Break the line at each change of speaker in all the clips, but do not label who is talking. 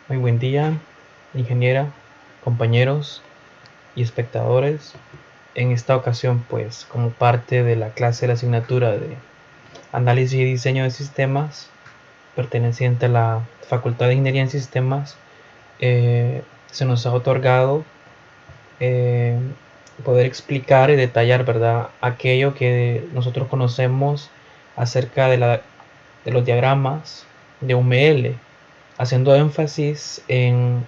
Muy buen día, ingeniera, compañeros y espectadores. En esta ocasión, pues, como parte de la clase de la asignatura de Análisis y Diseño de Sistemas, perteneciente a la Facultad de Ingeniería en Sistemas, se nos ha otorgado eh, poder explicar y detallar, ¿verdad?, aquello que nosotros conocemos acerca de los diagramas de UML, haciendo énfasis en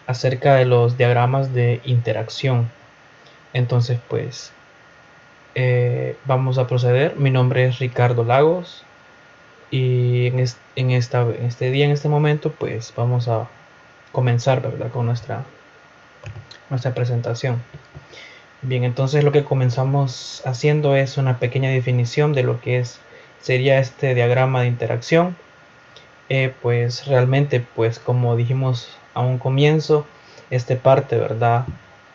acerca de los diagramas de interacción. Entonces, pues, vamos a proceder. Mi nombre es Ricardo Lagos y en este día, en este momento, pues vamos a comenzar, ¿verdad?, con nuestra presentación. Bien, entonces lo que comenzamos haciendo es una pequeña definición de lo que sería este diagrama de interacción. Pues realmente, pues como dijimos a un comienzo, parte, ¿verdad?,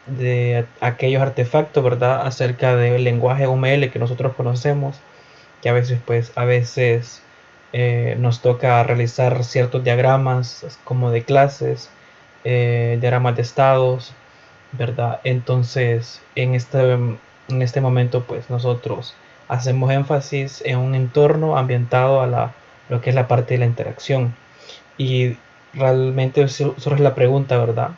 de aquellos artefactos, ¿verdad?, acerca del lenguaje UML que nosotros conocemos, que a veces nos toca realizar ciertos diagramas como de clases, diagramas de estados, ¿verdad? Entonces, en este momento, pues nosotros hacemos énfasis en un entorno ambientado a lo que es la parte de la interacción. Y realmente surge la pregunta, ¿verdad?,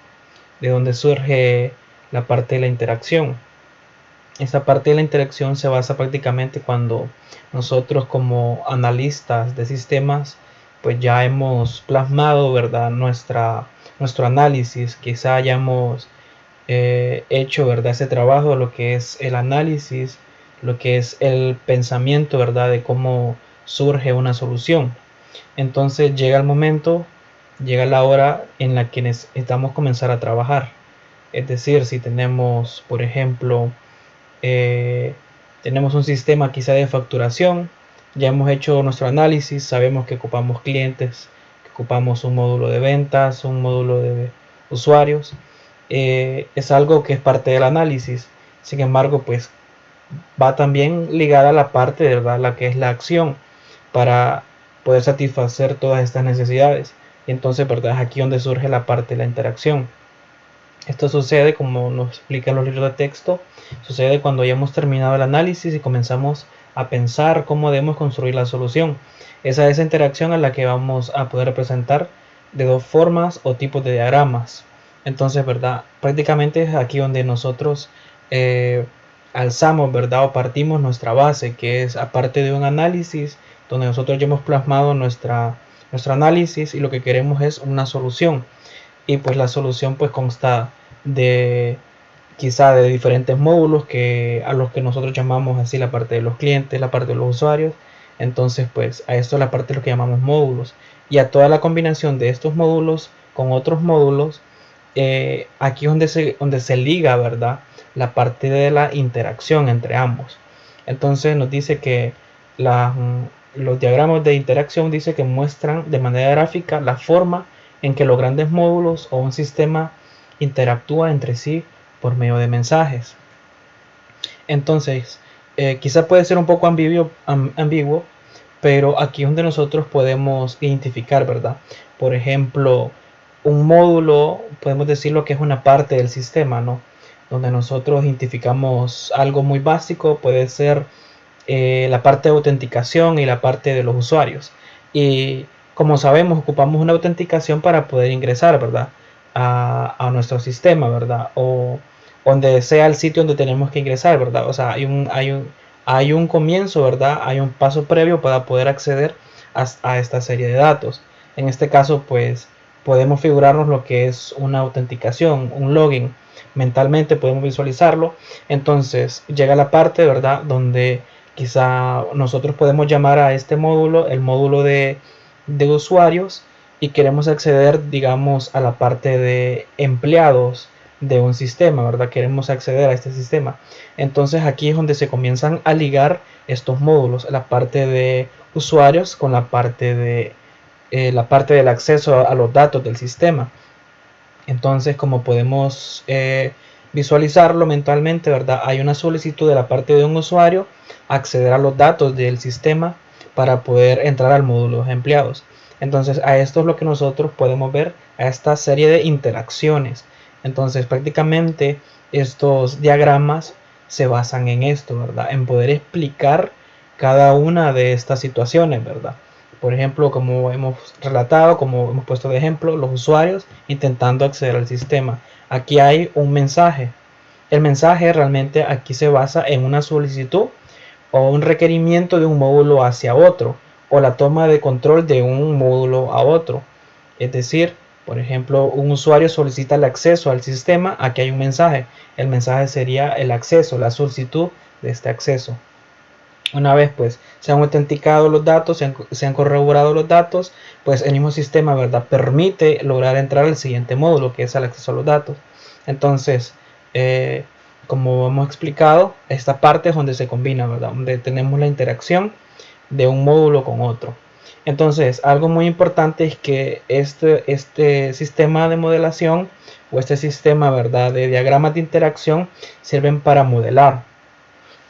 de dónde surge la parte de la interacción. Esta parte de la interacción se basa prácticamente cuando nosotros, como analistas de sistemas, pues ya hemos plasmado, ¿verdad?, nuestro análisis. Quizá hayamos hecho, ¿verdad?, ese trabajo, lo que es el análisis, lo que es el pensamiento, ¿verdad?, de cómo surge una solución. Entonces llega la hora en la que necesitamos comenzar a trabajar. Es decir, si tenemos, por ejemplo, tenemos un sistema quizá de facturación, ya hemos hecho nuestro análisis, sabemos que ocupamos clientes, que ocupamos un módulo de ventas, un módulo de usuarios. Es algo que es parte del análisis. Sin embargo, pues va también ligada a la parte, ¿verdad?, la que es la acción, para poder satisfacer todas estas necesidades. Y entonces, ¿verdad?, es aquí donde surge la parte de la interacción. Esto sucede, como nos explican los libros de texto, sucede cuando ya hemos terminado el análisis y comenzamos a pensar cómo debemos construir la solución. Esa interacción a la que vamos a poder representar de dos formas o tipos de diagramas. Entonces, ¿verdad?, prácticamente es aquí donde nosotros alzamos, ¿verdad?, o partimos nuestra base, que es, aparte de un análisis, donde nosotros ya hemos plasmado nuestro análisis y lo que queremos es una solución. Y pues la solución pues consta de quizá de diferentes módulos a los que nosotros llamamos así la parte de los clientes, la parte de los usuarios. Entonces, pues a esto es la parte de lo que llamamos módulos, y a toda la combinación de estos módulos con otros módulos. Aquí es donde se liga, ¿verdad?, la parte de la interacción entre ambos. Entonces nos dice que los diagramas de interacción dice que muestran de manera gráfica la forma en que los grandes módulos o un sistema interactúa entre sí por medio de mensajes. Entonces, quizá puede ser un poco ambiguo, pero aquí es donde nosotros podemos identificar, ¿verdad? Por ejemplo, un módulo, podemos decirlo que es una parte del sistema, ¿no?, donde nosotros identificamos algo muy básico, puede ser la parte de autenticación y la parte de los usuarios. Y como sabemos, ocupamos una autenticación para poder ingresar, ¿verdad?, a nuestro sistema, ¿verdad?, o donde sea el sitio donde tenemos que ingresar, ¿verdad? O sea, hay un comienzo, ¿verdad? Hay un paso previo para poder acceder a esta serie de datos. En este caso, pues podemos figurarnos lo que es una autenticación, un login. Mentalmente podemos visualizarlo. Entonces llega la parte, ¿verdad?, donde quizá nosotros podemos llamar a este módulo el módulo de usuarios, y queremos acceder, digamos, a la parte de empleados de un sistema, ¿verdad? Queremos acceder a este sistema. Entonces aquí es donde se comienzan a ligar estos módulos, la parte de usuarios con la parte del acceso a los datos del sistema. Entonces, como podemos visualizarlo mentalmente, ¿verdad?, hay una solicitud de la parte de un usuario acceder a los datos del sistema para poder entrar al módulo de empleados. Entonces a esto es lo que nosotros podemos ver, a esta serie de interacciones. Entonces prácticamente estos diagramas se basan en esto, ¿verdad? En poder explicar cada una de estas situaciones, ¿verdad? Por ejemplo, como hemos relatado, como hemos puesto de ejemplo, los usuarios intentando acceder al sistema. Aquí hay un mensaje. El mensaje realmente aquí se basa en una solicitud o un requerimiento de un módulo hacia otro, o la toma de control de un módulo a otro. Es decir, por ejemplo, un usuario solicita el acceso al sistema, aquí hay un mensaje. El mensaje sería el acceso, la solicitud de este acceso. Una vez pues se han autenticado los datos, se han corroborado los datos, pues el mismo sistema, ¿verdad?, permite lograr entrar al siguiente módulo, que es el acceso a los datos. Entonces, como hemos explicado, esta parte es donde se combina, ¿verdad?, donde tenemos la interacción de un módulo con otro. Entonces, algo muy importante es que este sistema de modelación o este sistema, ¿verdad?, de diagramas de interacción sirven para modelar.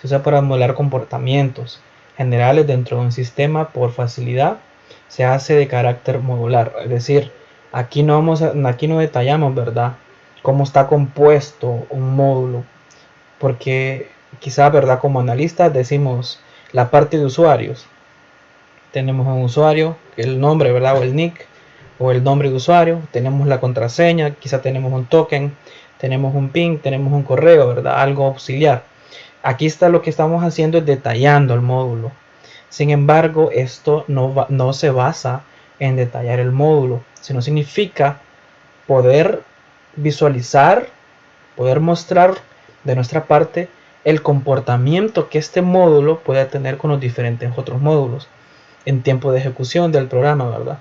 Se usa para modelar comportamientos generales dentro de un sistema por facilidad. Se hace de carácter modular, es decir, aquí no detallamos, ¿verdad?, cómo está compuesto un módulo, porque quizá, ¿verdad?, como analistas decimos la parte de usuarios. Tenemos un usuario, el nombre, ¿verdad?, o el nick, o el nombre de usuario. Tenemos la contraseña, quizá tenemos un token, tenemos un PIN, tenemos un correo, ¿verdad?, algo auxiliar. Aquí está lo que estamos haciendo, es detallando el módulo. Sin embargo, esto no se basa en detallar el módulo, sino significa poder visualizar, poder mostrar de nuestra parte el comportamiento que este módulo puede tener con los diferentes otros módulos en tiempo de ejecución del programa, ¿verdad?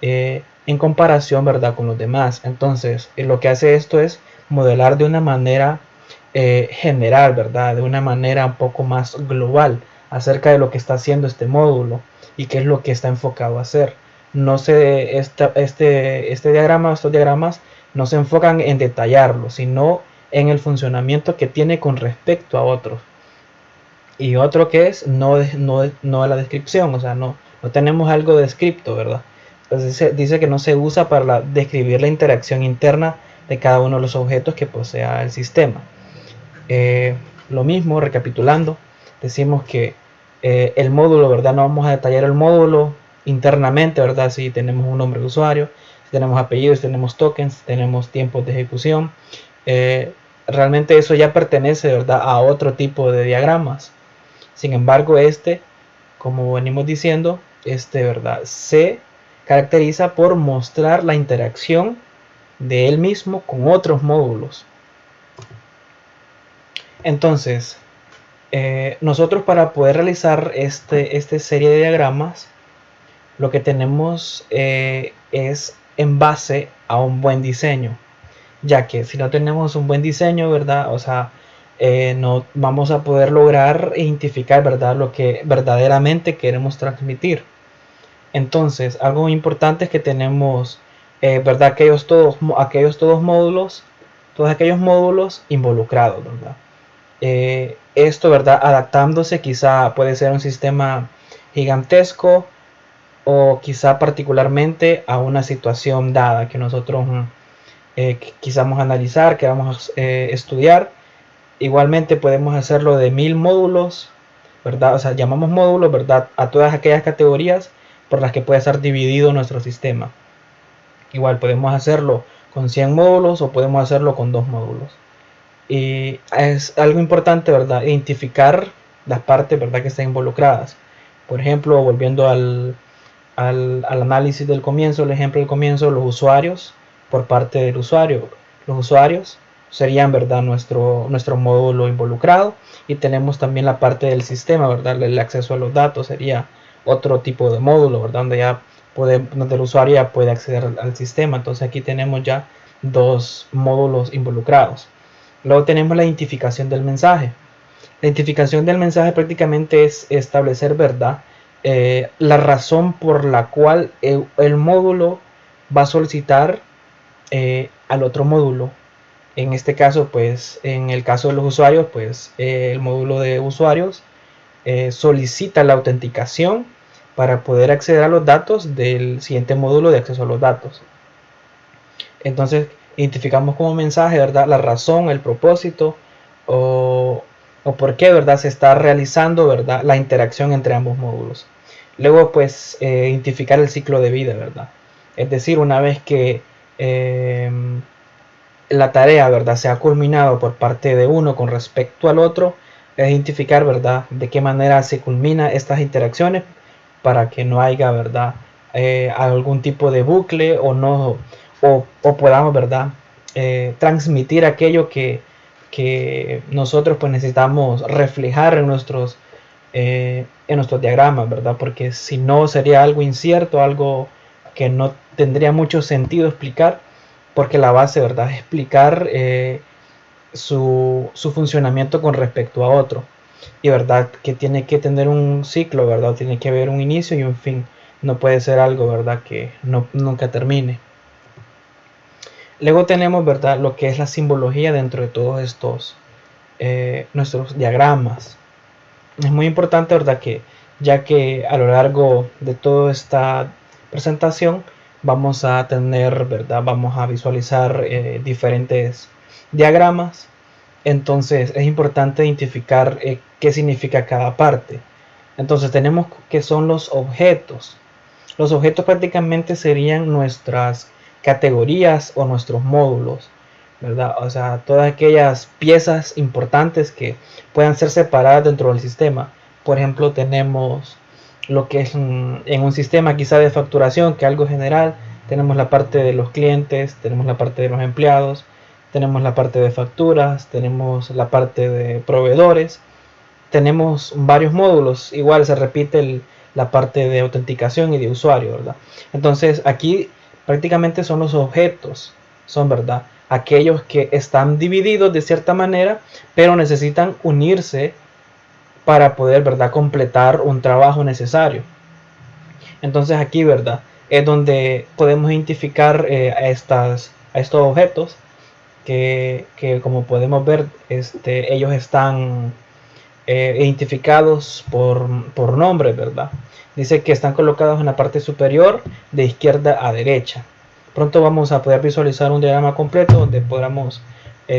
En comparación, ¿verdad?, con los demás. Entonces, lo que hace esto es modelar de una manera general, ¿verdad?, de una manera un poco más global acerca de lo que está haciendo este módulo y qué es lo que está enfocado a hacer. No se, este diagrama, estos diagramas no se enfocan en detallarlo, sino en el funcionamiento que tiene con respecto a otros. Y otro que es no la descripción, o sea, no tenemos algo descripto, ¿verdad? Entonces dice que no se usa para describir la interacción interna de cada uno de los objetos que posea el sistema. Lo mismo, recapitulando, decimos que el módulo, ¿verdad? No vamos a detallar el módulo internamente, ¿verdad? Si tenemos un nombre de usuario, si tenemos apellidos, si tenemos tokens, si tenemos tiempos de ejecución. Realmente eso ya pertenece, ¿verdad?, a otro tipo de diagramas. Sin embargo, como venimos diciendo, ¿verdad?, se caracteriza por mostrar la interacción de él mismo con otros módulos. Entonces, nosotros para poder realizar esta serie de diagramas, lo que tenemos es en base a un buen diseño, ya que si no tenemos un buen diseño, ¿verdad?, o sea, no vamos a poder lograr identificar, ¿verdad?, lo que verdaderamente queremos transmitir. Entonces, algo muy importante es que tenemos, ¿verdad?, aquellos todos módulos, todos aquellos módulos involucrados, ¿verdad? Esto, ¿verdad?, adaptándose, quizá puede ser un sistema gigantesco o quizá particularmente a una situación dada que nosotros quisamos analizar, queramos estudiar. Igualmente podemos hacerlo de 1000 módulos, ¿verdad? O sea, llamamos módulos, ¿verdad?, a todas aquellas categorías por las que puede ser dividido nuestro sistema. Igual podemos hacerlo con 100 módulos o podemos hacerlo con 2 módulos. Y es algo importante, ¿verdad?, identificar las partes, ¿verdad?, que están involucradas. Por ejemplo, volviendo al análisis del comienzo, el ejemplo del comienzo, los usuarios, por parte del usuario. Los usuarios serían, ¿verdad?, nuestro módulo involucrado, y tenemos también la parte del sistema, ¿verdad?, el acceso a los datos sería otro tipo de módulo, ¿verdad?, donde el usuario ya puede acceder al sistema. Entonces aquí tenemos ya dos módulos involucrados. Luego tenemos la identificación del mensaje. La identificación del mensaje prácticamente es establecer, ¿verdad?, la razón por la cual el módulo va a solicitar al otro módulo. En este caso, pues, en el caso de los usuarios, pues, el módulo de usuarios solicita la autenticación para poder acceder a los datos del siguiente módulo de acceso a los datos. Entonces identificamos como mensaje, ¿verdad?, la razón, el propósito o por qué, ¿verdad?, se está realizando, ¿verdad?, la interacción entre ambos módulos. Luego, pues, identificar el ciclo de vida, ¿verdad? Es decir, una vez que la tarea, ¿verdad?, se ha culminado por parte de uno con respecto al otro, es identificar, ¿verdad?, de qué manera se culmina estas interacciones para que no haya, ¿verdad?, algún tipo de bucle o no o podamos, ¿verdad?, transmitir aquello que nosotros pues necesitamos reflejar en nuestros diagramas, ¿verdad? Porque si no sería algo incierto, algo que no tendría mucho sentido explicar, porque la base, ¿verdad?, es explicar su funcionamiento con respecto a otro. Y verdad que tiene que tener un ciclo, ¿verdad? Tiene que haber un inicio y un fin. No puede ser algo, ¿verdad?, que nunca termine. Luego tenemos, ¿verdad?, lo que es la simbología dentro de todos estos nuestros diagramas. Es muy importante, ¿verdad?, que ya que a lo largo de toda esta presentación vamos a tener, ¿verdad?, vamos a visualizar diferentes diagramas. Entonces es importante identificar qué significa cada parte. Entonces tenemos que son los objetos. Los objetos prácticamente serían nuestras categorías o nuestros módulos, ¿verdad? O sea, todas aquellas piezas importantes que puedan ser separadas dentro del sistema. Por ejemplo, tenemos lo que es en un sistema quizá de facturación, que es algo general, tenemos la parte de los clientes, tenemos la parte de los empleados, tenemos la parte de facturas, tenemos la parte de proveedores, tenemos varios módulos, igual se repite la parte de autenticación y de usuario, ¿verdad? Entonces aquí prácticamente son los objetos, son, ¿verdad?, aquellos que están divididos de cierta manera, pero necesitan unirse para poder, ¿verdad?, completar un trabajo necesario. Entonces aquí, ¿verdad?, es donde podemos identificar a estos objetos que como podemos ver, ellos están identificados por nombre, ¿verdad? Dice que están colocados en la parte superior de izquierda a derecha. Pronto vamos a poder visualizar un diagrama completo donde podamos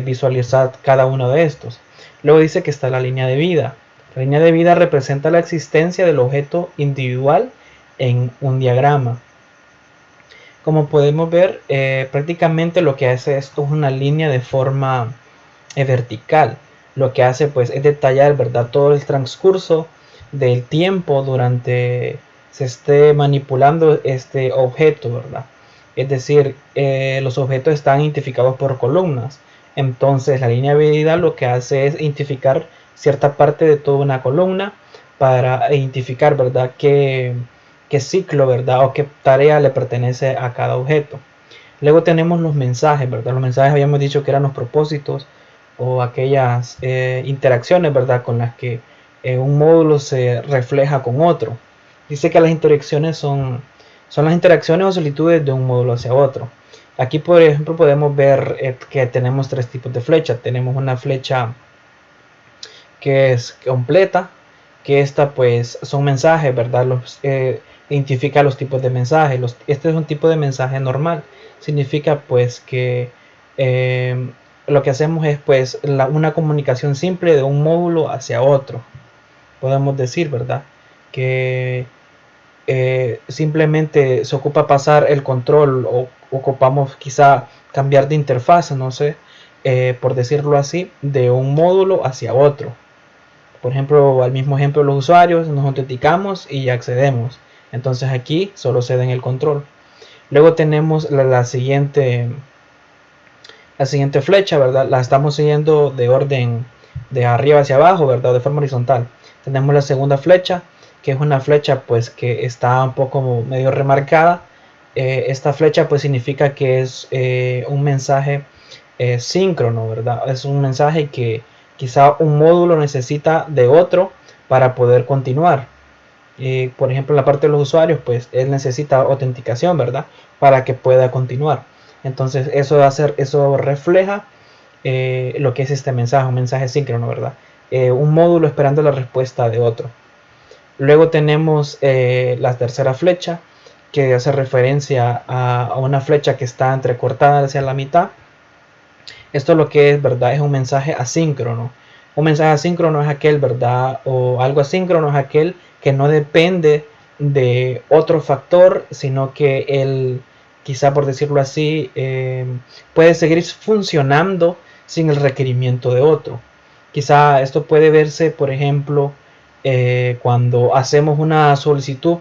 visualizar cada uno de estos. Luego dice que está la línea de vida. La línea de vida representa la existencia del objeto individual en un diagrama. Como podemos ver, prácticamente lo que hace esto es una línea de forma vertical. Lo que hace pues es detallar, ¿verdad?, todo el transcurso del tiempo durante se esté manipulando este objeto, ¿verdad? Es decir, los objetos están identificados por columnas. Entonces la línea de vida lo que hace es identificar cierta parte de toda una columna para identificar, ¿verdad?, qué ciclo, ¿verdad?, o qué tarea le pertenece a cada objeto. Luego tenemos los mensajes, ¿verdad? Los mensajes habíamos dicho que eran los propósitos o aquellas interacciones, ¿verdad?, con las que un módulo se refleja con otro. Dice que las interacciones son las interacciones o solicitudes de un módulo hacia otro. Aquí, por ejemplo, podemos ver que tenemos tres tipos de flecha. Tenemos una flecha que es completa, que esta pues son mensajes, ¿verdad? Identifica los tipos de mensajes. Este es un tipo de mensaje normal. Significa pues que lo que hacemos es pues una comunicación simple de un módulo hacia otro. Podemos decir, ¿verdad?, que simplemente se ocupa pasar el control o ocupamos quizá cambiar de interfaz, no sé, por decirlo así, de un módulo hacia otro. Por ejemplo, al mismo ejemplo, los usuarios nos autenticamos y accedemos. Entonces aquí solo ceden el control. Luego tenemos la siguiente flecha, ¿verdad? La estamos siguiendo de orden de arriba hacia abajo, ¿verdad?, de forma horizontal. Tenemos la segunda flecha, que es una flecha pues que está un poco medio remarcada. Esta flecha pues significa que es un mensaje síncrono, ¿verdad? Es un mensaje que quizá un módulo necesita de otro para poder continuar. Por ejemplo, en la parte de los usuarios, pues él necesita autenticación, ¿verdad?, para que pueda continuar. Entonces eso refleja lo que es este mensaje, un mensaje síncrono, ¿verdad? Un módulo esperando la respuesta de otro. Luego tenemos la tercera flecha, que hace referencia a una flecha que está entrecortada hacia la mitad. Esto lo que es, ¿verdad? Es un mensaje asíncrono. Un mensaje asíncrono es aquel, ¿verdad? O algo asíncrono es aquel que no depende de otro factor, sino que él, quizá por decirlo así, puede seguir funcionando sin el requerimiento de otro. Quizá esto puede verse, por ejemplo, cuando hacemos una solicitud,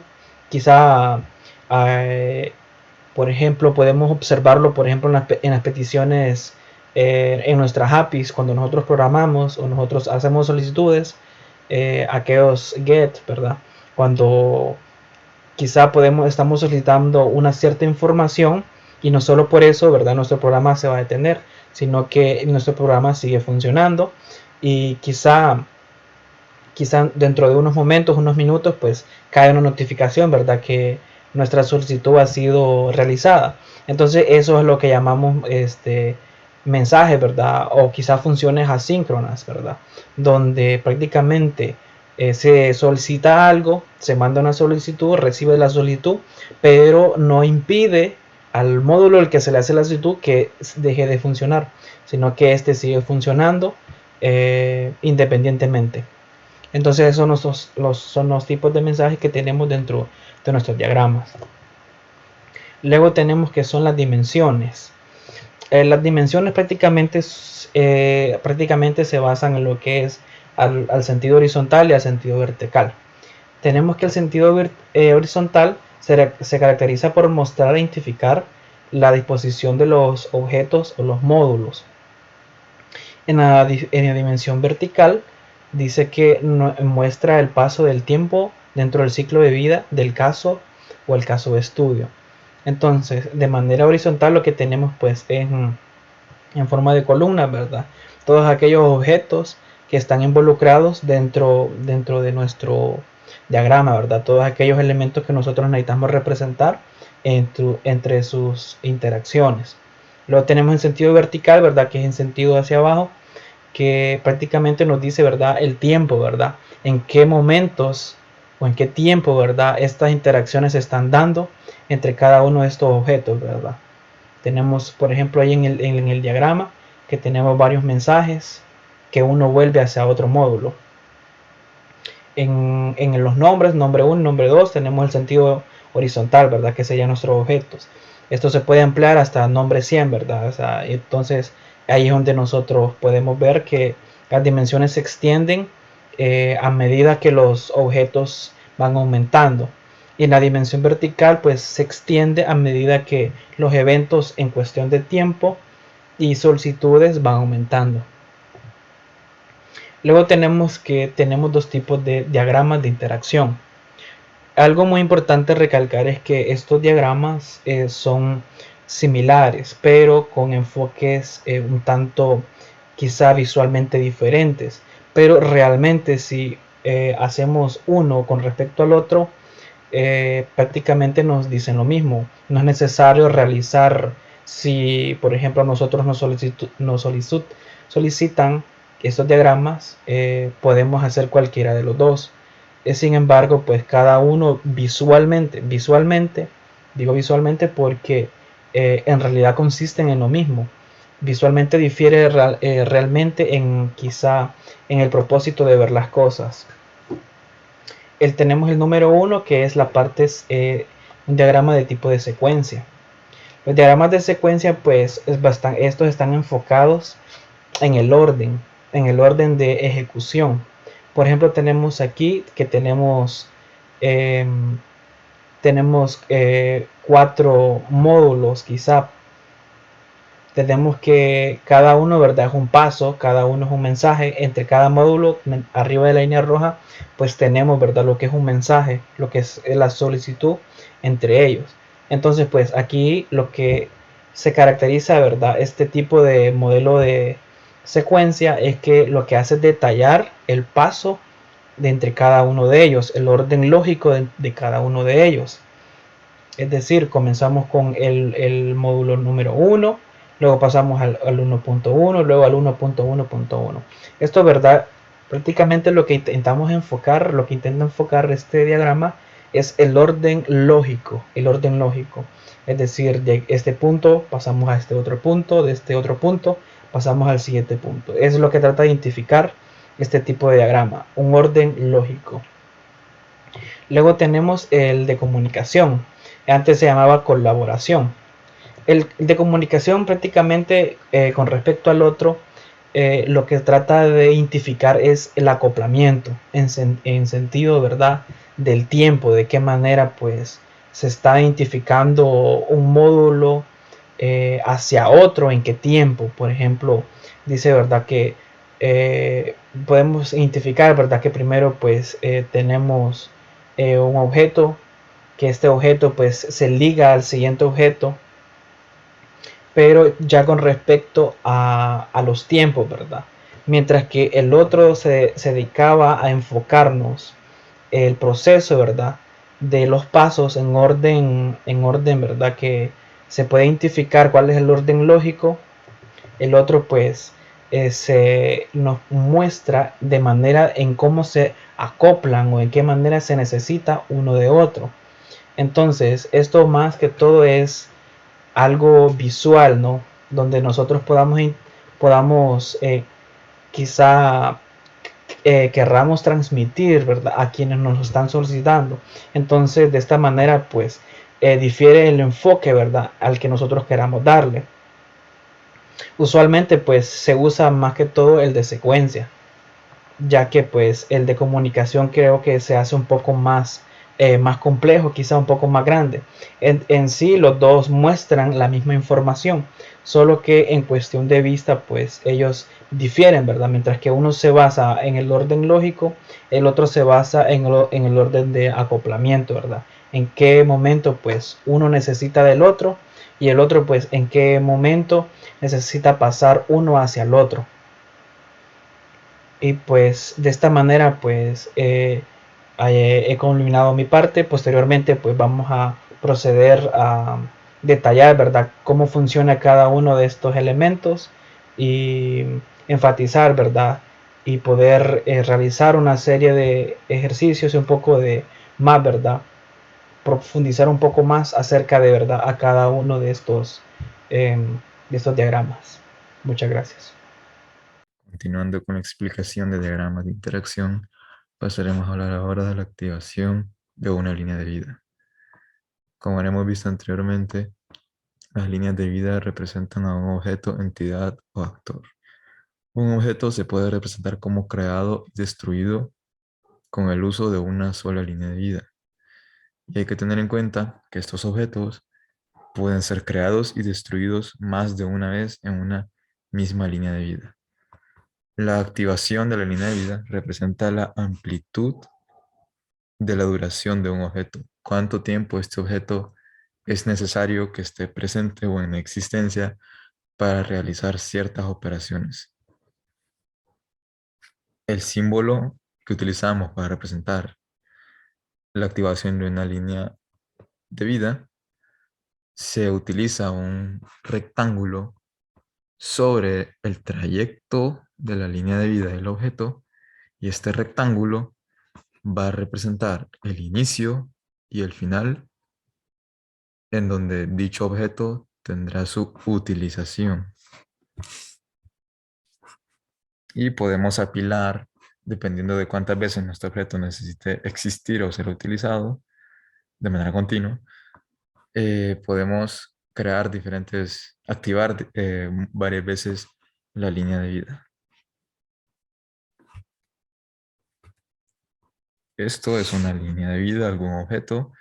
quizá, por ejemplo, podemos observarlo, por ejemplo, en las peticiones en nuestras APIs, cuando nosotros programamos o nosotros hacemos solicitudes, aquellos GET, ¿verdad? Cuando quizá estamos solicitando una cierta información y no solo por eso, ¿verdad? Nuestro programa se va a detener, sino que nuestro programa sigue funcionando y quizá dentro de unos momentos, unos minutos, pues cae una notificación, ¿verdad? Que nuestra solicitud ha sido realizada. Entonces eso es lo que llamamos mensajes, ¿verdad? O quizás funciones asíncronas, ¿verdad? Donde prácticamente se solicita algo, se manda una solicitud, recibe la solicitud, pero no impide al módulo al que se le hace la solicitud que deje de funcionar, sino que este sigue funcionando independientemente. Entonces esos son los tipos de mensajes que tenemos dentro de nuestros diagramas. Luego tenemos que son las dimensiones. Las dimensiones prácticamente se basan en lo que es al sentido horizontal y al sentido vertical. Tenemos que el sentido horizontal se caracteriza por mostrar e identificar la disposición de los objetos o los módulos. En la dimensión vertical dice que muestra el paso del tiempo dentro del ciclo de vida del caso o el caso de estudio. Entonces, de manera horizontal lo que tenemos pues es en forma de columna, ¿verdad? Todos aquellos objetos que están involucrados dentro de nuestro diagrama, ¿verdad? Todos aquellos elementos que nosotros necesitamos representar entre sus interacciones. Luego tenemos en sentido vertical, ¿verdad? Que es en sentido hacia abajo, que prácticamente nos dice, ¿verdad? El tiempo, ¿verdad? En qué momentos o en qué tiempo, ¿verdad? Estas interacciones se están dando entre cada uno de estos objetos, ¿verdad? Tenemos, por ejemplo, ahí en el diagrama que tenemos varios mensajes que uno vuelve hacia otro módulo. En los nombres, nombre 1, nombre 2, tenemos el sentido horizontal, ¿verdad? Que serían nuestros objetos. Esto se puede ampliar hasta nombre 100, ¿verdad? O sea, entonces ahí es donde nosotros podemos ver que las dimensiones se extienden a medida que los objetos van aumentando. Y en la dimensión vertical pues se extiende a medida que los eventos en cuestión de tiempo y solicitudes van aumentando. Luego tenemos dos tipos de diagramas de interacción. Algo muy importante recalcar es que estos diagramas son similares, pero con enfoques un tanto quizá visualmente diferentes. Pero realmente si hacemos uno con respecto al otro, prácticamente nos dicen lo mismo. No es necesario realizar, si por ejemplo nosotros nos solicitan estos diagramas, podemos hacer cualquiera de los dos. Sin embargo, pues cada uno visualmente, digo visualmente porque en realidad consisten en lo mismo. Visualmente difiere realmente en quizá en el propósito de ver las cosas. Tenemos el número 1 que es la parte, un diagrama de tipo de secuencia. Los diagramas de secuencia pues estos están enfocados en el orden de ejecución. Por ejemplo, tenemos aquí que tenemos 4 módulos quizá. Tenemos que cada uno, ¿verdad? Es un paso, cada uno es un mensaje. Entre cada módulo, arriba de la línea roja, pues tenemos, ¿verdad? Lo que es un mensaje, lo que es la solicitud entre ellos. Entonces, pues aquí lo que se caracteriza, ¿verdad? Este tipo de modelo de secuencia es que lo que hace es detallar el paso de entre cada uno de ellos, el orden lógico de cada uno de ellos. Es decir, comenzamos con el módulo número 1, luego pasamos al 1.1, luego al 1.1.1. Esto, ¿verdad? Prácticamente lo que intentamos enfocar, lo que intenta enfocar este diagrama es el orden lógico, el orden lógico. Es decir, de este punto pasamos a este otro punto, de este otro punto pasamos al siguiente punto. Es lo que trata de identificar este tipo de diagrama, un orden lógico. Luego tenemos el de comunicación. Antes se llamaba colaboración. El de comunicación prácticamente con respecto al otro, lo que trata de identificar es el acoplamiento en sentido, ¿verdad? Del tiempo, de qué manera pues se está identificando un módulo hacia otro, en qué tiempo. Por ejemplo, dice, ¿verdad? Que podemos identificar, ¿verdad? Que primero pues tenemos un objeto, que este objeto pues se liga al siguiente objeto, pero ya con respecto a los tiempos, ¿verdad? Mientras que el otro se dedicaba a enfocarnos el proceso, ¿verdad? De los pasos en orden, ¿verdad? Que se puede identificar cuál es el orden lógico. El otro, pues, se nos muestra de manera en cómo se acoplan o en qué manera se necesita uno de otro. Entonces, esto más que todo es algo visual, ¿no? Donde nosotros podamos quizá querramos transmitir, ¿verdad? A quienes nos están solicitando. Entonces, de esta manera, pues, difiere el enfoque, ¿verdad? Al que nosotros queramos darle. Usualmente, pues, se usa más que todo el de secuencia, ya que pues el de comunicación creo que se hace un poco más complejo, quizá un poco más grande. En sí los dos muestran la misma información, solo que en cuestión de vista pues ellos difieren, ¿verdad? Mientras que uno se basa en el orden lógico, el otro se basa en el orden de acoplamiento, ¿verdad? En qué momento pues uno necesita del otro y el otro pues en qué momento necesita pasar uno hacia el otro. Y pues de esta manera pues he culminado mi parte. Posteriormente pues vamos a proceder a detallar, ¿verdad? Cómo funciona cada uno de estos elementos y enfatizar, ¿verdad? Y poder realizar una serie de ejercicios y un poco de más, ¿verdad? Profundizar un poco más acerca de, ¿verdad? A cada uno de estos diagramas. Muchas gracias.
Continuando con la explicación de diagramas de interacción, pasaremos a hablar ahora de la activación de una línea de vida. Como hemos visto anteriormente, las líneas de vida representan a un objeto, entidad o actor. Un objeto se puede representar como creado y destruido con el uso de una sola línea de vida. Y hay que tener en cuenta que estos objetos pueden ser creados y destruidos más de una vez en una misma línea de vida. La activación de la línea de vida representa la amplitud de la duración de un objeto. Cuánto tiempo este objeto es necesario que esté presente o en existencia para realizar ciertas operaciones. El símbolo que utilizamos para representar la activación de una línea de vida, se utiliza un rectángulo sobre el trayecto de la línea de vida del objeto, y este rectángulo va a representar el inicio y el final en donde dicho objeto tendrá su utilización. Y podemos apilar, dependiendo de cuántas veces nuestro objeto necesite existir o ser utilizado de manera continua, podemos activar varias veces la línea de vida. Esto es una línea de vida, algún objeto.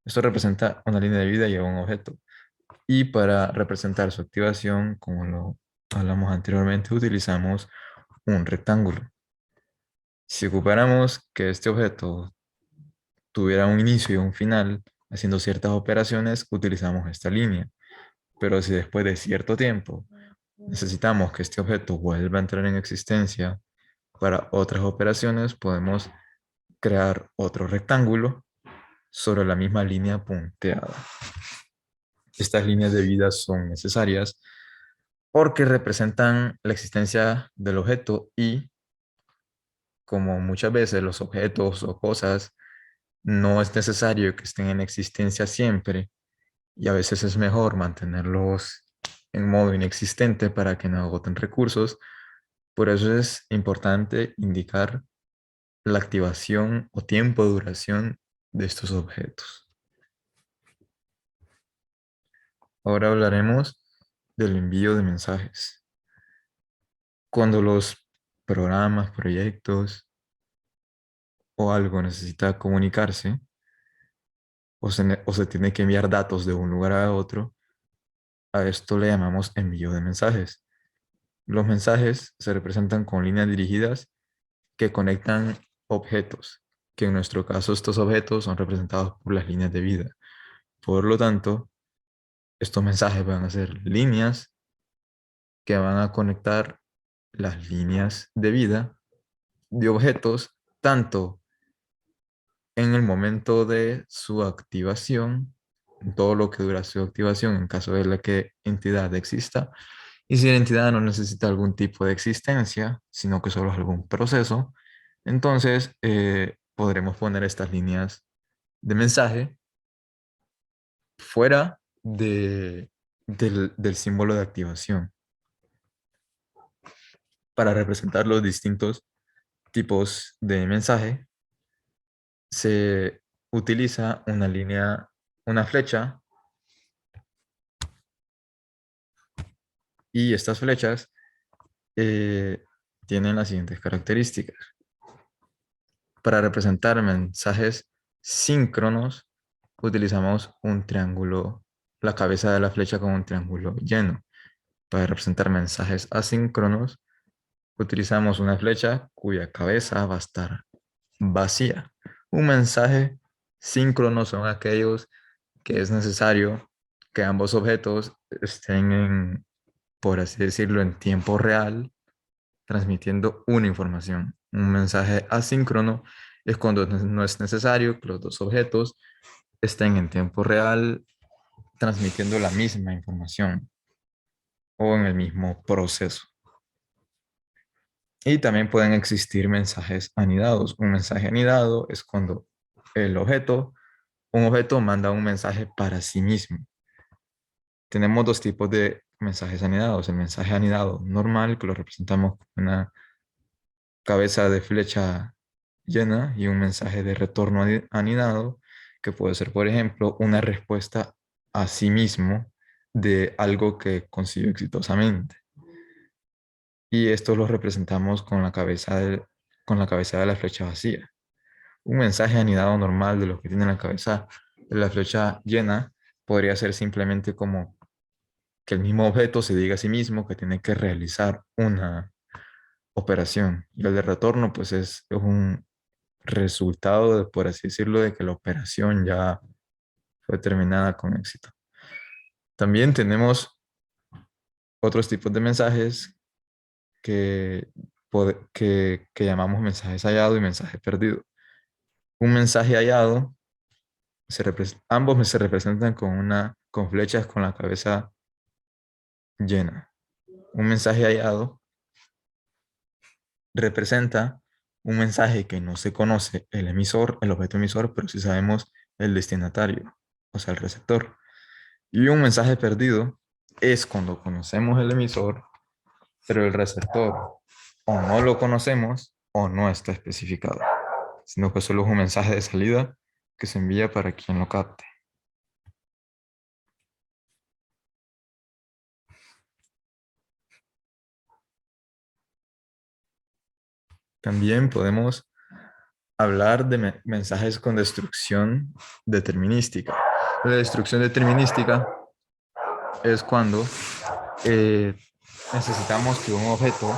Esto representa una línea de vida y un objeto. Y para representar su activación, como lo hablamos anteriormente, utilizamos un rectángulo. Si ocupáramos que este objeto tuviera un inicio y un final, haciendo ciertas operaciones, utilizamos esta línea. Pero si después de cierto tiempo necesitamos que este objeto vuelva a entrar en existencia para otras operaciones, podemos crear otro rectángulo sobre la misma línea punteada. Estas líneas de vida son necesarias porque representan la existencia del objeto y como muchas veces los objetos o cosas no es necesario que estén en existencia siempre y a veces es mejor mantenerlos en modo inexistente para que no agoten recursos. Por eso es importante indicar la activación o tiempo de duración de estos objetos. Ahora hablaremos del envío de mensajes. Cuando los programas, proyectos o algo necesita comunicarse o se tiene que enviar datos de un lugar a otro, a esto le llamamos envío de mensajes. Los mensajes se representan con líneas dirigidas que conectan objetos, que en nuestro caso estos objetos son representados por las líneas de vida. Por lo tanto, estos mensajes van a ser líneas que van a conectar las líneas de vida de objetos, tanto en el momento de su activación, todo lo que dura su activación en caso de la que entidad exista, y si la entidad no necesita algún tipo de existencia, sino que solo es algún proceso, entonces podremos poner estas líneas de mensaje fuera del símbolo de activación para representar los distintos tipos de mensaje. Se utiliza una línea, una flecha, y estas flechas eh, tienen las siguientes características. Para representar mensajes síncronos, utilizamos un triángulo, la cabeza de la flecha con un triángulo lleno. Para representar mensajes asíncronos, utilizamos una flecha cuya cabeza va a estar vacía. Un mensaje síncrono son aquellos que es necesario que ambos objetos estén en, por así decirlo, en tiempo real, transmitiendo una información. Un mensaje asíncrono es cuando no es necesario que los dos objetos estén en tiempo real transmitiendo la misma información o en el mismo proceso. Y también pueden existir mensajes anidados. Un mensaje anidado es cuando el objeto, un objeto manda un mensaje para sí mismo. Tenemos dos tipos de mensajes anidados. El mensaje anidado normal, que lo representamos con una cabeza de flecha llena, y un mensaje de retorno anidado, que puede ser, por ejemplo, una respuesta a sí mismo de algo que consiguió exitosamente. Y esto lo representamos con la cabeza de la flecha vacía. Un mensaje anidado normal de los que tienen la cabeza de la flecha llena podría ser simplemente como que el mismo objeto se diga a sí mismo que tiene que realizar una operación. Y el de retorno, pues es un resultado, de, por así decirlo, de que la operación ya fue terminada con éxito. También tenemos otros tipos de mensajes que, que llamamos mensajes hallado y mensaje perdido. Un mensaje hallado, ambos se representan con flechas con la cabeza llena. Un mensaje hallado representa un mensaje que no se conoce el emisor, el objeto emisor, pero sí sabemos el destinatario, o sea, el receptor. Y un mensaje perdido es cuando conocemos el emisor, pero el receptor o no lo conocemos o no está especificado, sino que solo es un mensaje de salida que se envía para quien lo capte. También podemos hablar de mensajes con destrucción determinística. La destrucción determinística es cuando eh, necesitamos que un objeto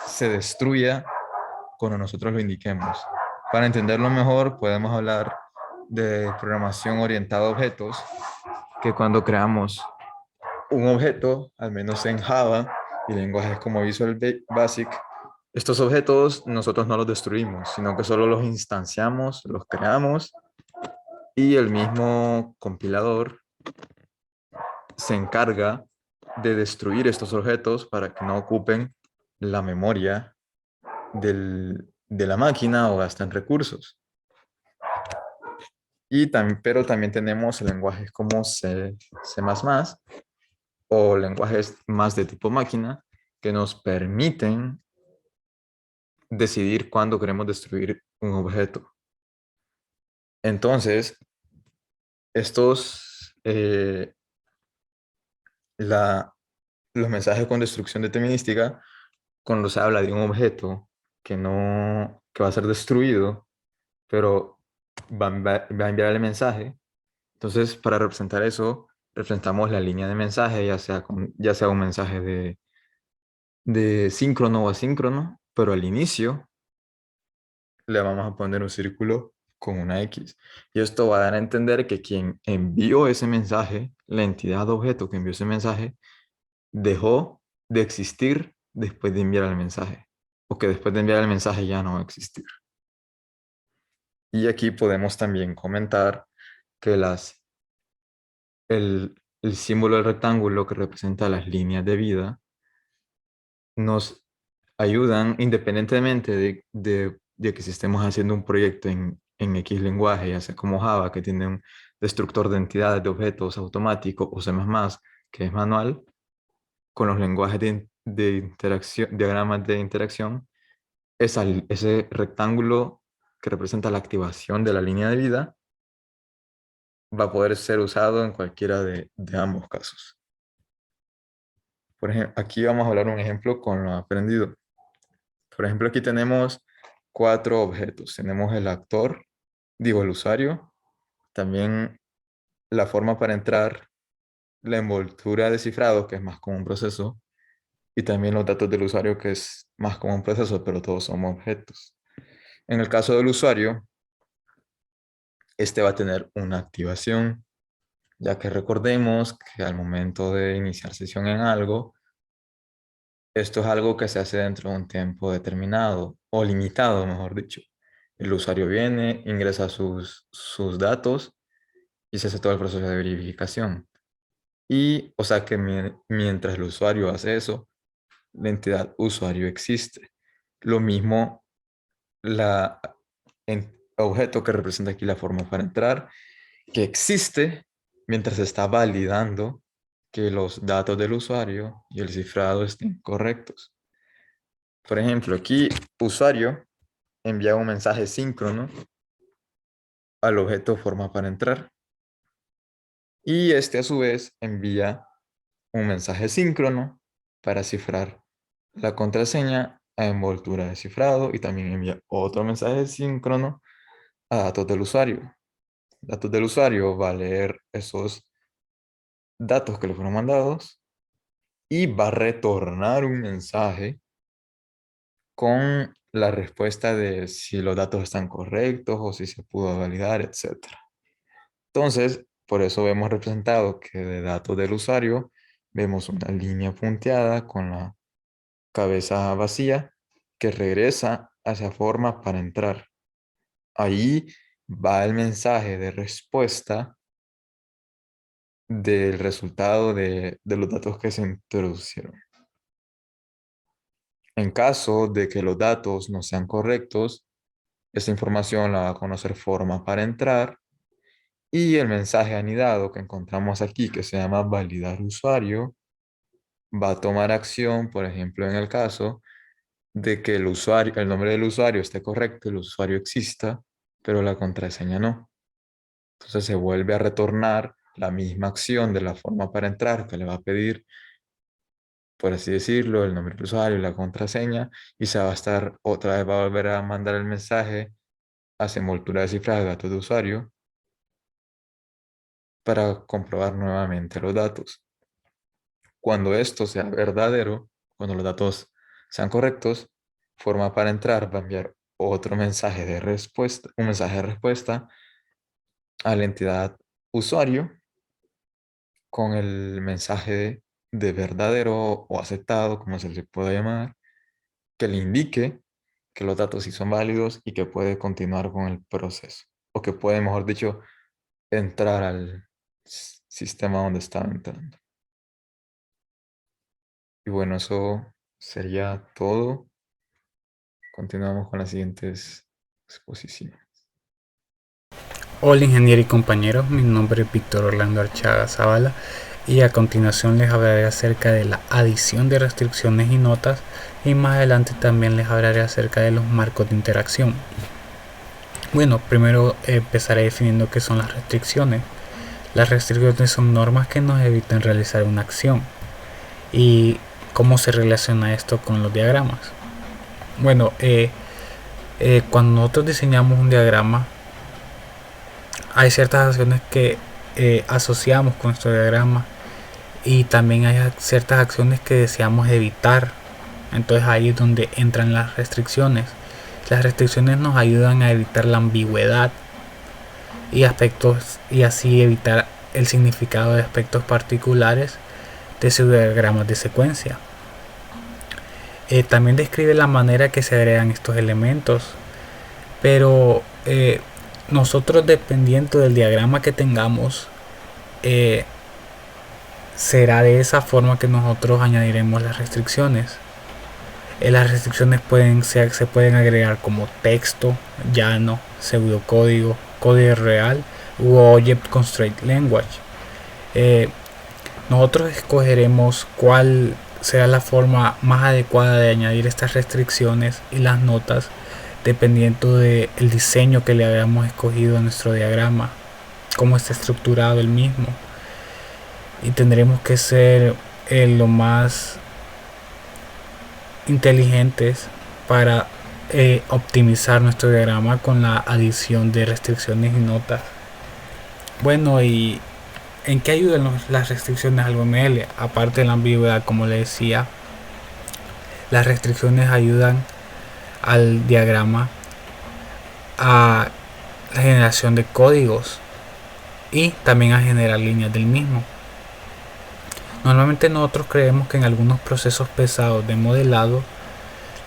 se destruya cuando nosotros lo indiquemos. Para entenderlo mejor, podemos hablar de programación orientada a objetos, que cuando creamos un objeto, al menos en Java y lenguajes como Visual Basic, estos objetos nosotros no los destruimos, sino que solo los instanciamos, los creamos, y el mismo compilador se encarga de destruir estos objetos para que no ocupen la memoria de la máquina o gastan recursos. Pero también tenemos lenguajes como C++ o lenguajes más de tipo máquina que nos permiten decidir cuándo queremos destruir un objeto. Entonces, estos, la, los mensajes con destrucción determinística, cuando se habla de un objeto que va a ser destruido, pero va a enviar el mensaje. Entonces, para representar eso, representamos la línea de mensaje, ya sea un mensaje de síncrono o asíncrono, pero al inicio le vamos a poner un círculo con una X. Y esto va a dar a entender que quien envió ese mensaje, la entidad objeto que envió ese mensaje, dejó de existir después de enviar el mensaje, o que después de enviar el mensaje ya no va a existir. Y aquí podemos también comentar que el símbolo del rectángulo que representa las líneas de vida nos ayudan independientemente de que si estemos haciendo un proyecto en X lenguaje, ya sea como Java, que tiene un destructor de entidades de objetos automático, o C++, que es manual, con los lenguajes de interacción, diagramas de interacción, ese rectángulo que representa la activación de la línea de vida va a poder ser usado en cualquiera de ambos casos. Por ejemplo, aquí vamos a hablar un ejemplo con lo aprendido. Por ejemplo, aquí tenemos 4 objetos. Tenemos el actor, digo el usuario, también la forma para entrar, la envoltura de cifrado, que es más como un proceso, y también los datos del usuario, que es más como un proceso, pero todos son objetos. En el caso del usuario, este va a tener una activación, ya que recordemos que al momento de iniciar sesión en algo, esto es algo que se hace dentro de un tiempo determinado o limitado, mejor dicho. El usuario viene, ingresa sus datos y se hace todo el proceso de verificación. Y, o sea que mientras el usuario hace eso, la entidad usuario existe. Lo mismo, la objeto que representa aquí la forma para entrar, que existe mientras se está validando que los datos del usuario y el cifrado estén correctos. Por ejemplo, aquí usuario envía un mensaje síncrono al objeto forma para entrar y este a su vez envía un mensaje síncrono para cifrar la contraseña a envoltura de cifrado y también envía otro mensaje síncrono a datos del usuario. Datos del usuario va a leer esos datos que le fueron mandados y va a retornar un mensaje con la respuesta de si los datos están correctos o si se pudo validar, etcétera. Entonces, por eso vemos representado que de datos del usuario vemos una línea punteada con la cabeza vacía que regresa hacia forma para entrar. Ahí va el mensaje de respuesta del resultado de los datos que se introducieron. En caso de que los datos no sean correctos, esta información la va a conocer forma para entrar y el mensaje anidado que encontramos aquí, que se llama validar usuario, va a tomar acción, por ejemplo, en el caso de que el nombre del usuario esté correcto, el usuario exista, pero la contraseña no. Entonces se vuelve a retornar la misma acción de la forma para entrar que le va a pedir, por así decirlo, el nombre del usuario y la contraseña, y se va a estar otra vez, va a volver a mandar el mensaje hacia envoltura de cifrado de datos de usuario para comprobar nuevamente los datos. Cuando esto sea verdadero, cuando los datos sean correctos, forma para entrar va a enviar otro mensaje de respuesta, un mensaje de respuesta a la entidad usuario con el mensaje de verdadero o aceptado, como se le pueda llamar, que le indique que los datos sí son válidos y que puede continuar con el proceso, o que puede, mejor dicho, entrar al sistema donde está entrando. Y bueno, eso sería todo Continuamos con las siguientes exposiciones.
Hola ingeniero y compañeros, mi nombre es Víctor Orlando Archaga Zavala y a continuación les hablaré acerca de la adición de restricciones y notas y más adelante también les hablaré acerca de los marcos de interacción. Bueno, primero empezaré definiendo qué son las restricciones. Las restricciones son normas que nos evitan realizar una acción. ¿Y cómo se relaciona esto con los diagramas? Bueno, cuando nosotros diseñamos un diagrama, hay ciertas acciones que asociamos con nuestro diagrama y también hay ciertas acciones que deseamos evitar. Entonces ahí es donde entran las restricciones. Las restricciones nos ayudan a evitar la ambigüedad y aspectos y así evitar el significado de aspectos particulares de sus diagramas de secuencia. También describe la manera que se agregan estos elementos, pero nosotros, dependiendo del diagrama que tengamos, será de esa forma que nosotros añadiremos las restricciones. Las restricciones se pueden agregar como texto, llano, pseudocódigo, código real u Object Constraint Language. Nosotros escogeremos cuál será la forma más adecuada de añadir estas restricciones y las notas dependiendo del diseño que le hayamos escogido a nuestro diagrama, cómo está estructurado el mismo, y tendremos que ser lo más inteligentes para optimizar nuestro diagrama con la adición de restricciones y notas. Bueno, ¿y en qué ayudan las restricciones al UML? Aparte de la ambigüedad, como le decía, las restricciones ayudan al diagrama a la generación de códigos y también a generar líneas del mismo. Normalmente nosotros creemos que en algunos procesos pesados de modelado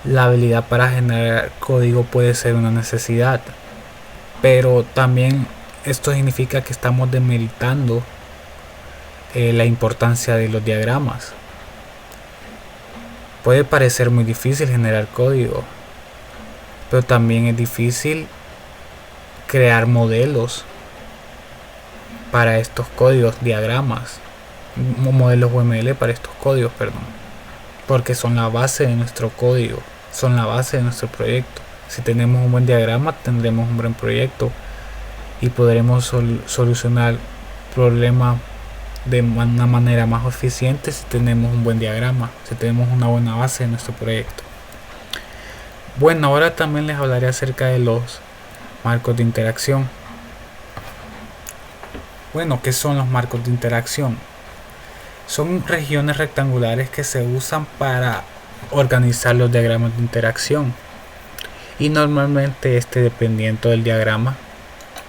la habilidad para generar código puede ser una necesidad, pero también esto significa que estamos demeritando la importancia de los diagramas. Puede parecer muy difícil generar código, pero también es difícil crear modelos para estos códigos, modelos UML para estos códigos, porque son la base de nuestro código, son la base de nuestro proyecto. Si tenemos un buen diagrama, tendremos un buen proyecto y podremos solucionar problemas de una manera más eficiente si tenemos un buen diagrama, si tenemos una buena base de nuestro proyecto. Bueno, ahora también les hablaré acerca de los marcos de interacción. Bueno, ¿qué son los marcos de interacción? Son regiones rectangulares que se usan para organizar los diagramas de interacción. Y normalmente dependiendo del diagrama,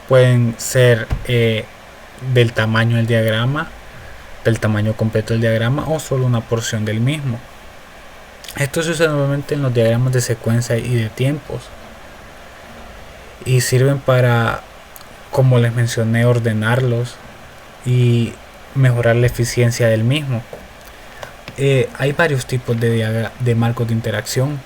pueden ser del tamaño del diagrama, del tamaño completo del diagrama o solo una porción del mismo. Esto se usa normalmente en los diagramas de secuencia y de tiempos. Y sirven para, como les mencioné, ordenarlos y mejorar la eficiencia del mismo. Hay varios tipos de marcos de interacción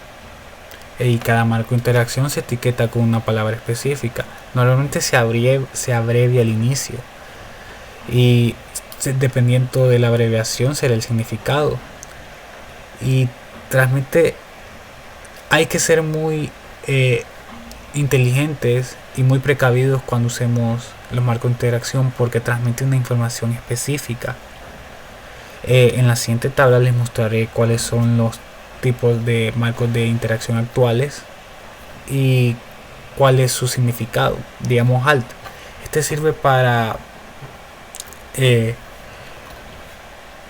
y cada marco de interacción se etiqueta con una palabra específica. Normalmente se abrevia el inicio y dependiendo de la abreviación será el significado. Y hay que ser muy inteligentes y muy precavidos cuando usemos los marcos de interacción porque transmite una información específica. En la siguiente tabla les mostraré cuáles son los tipos de marcos de interacción actuales y cuál es su significado. Digamos alt. Este sirve para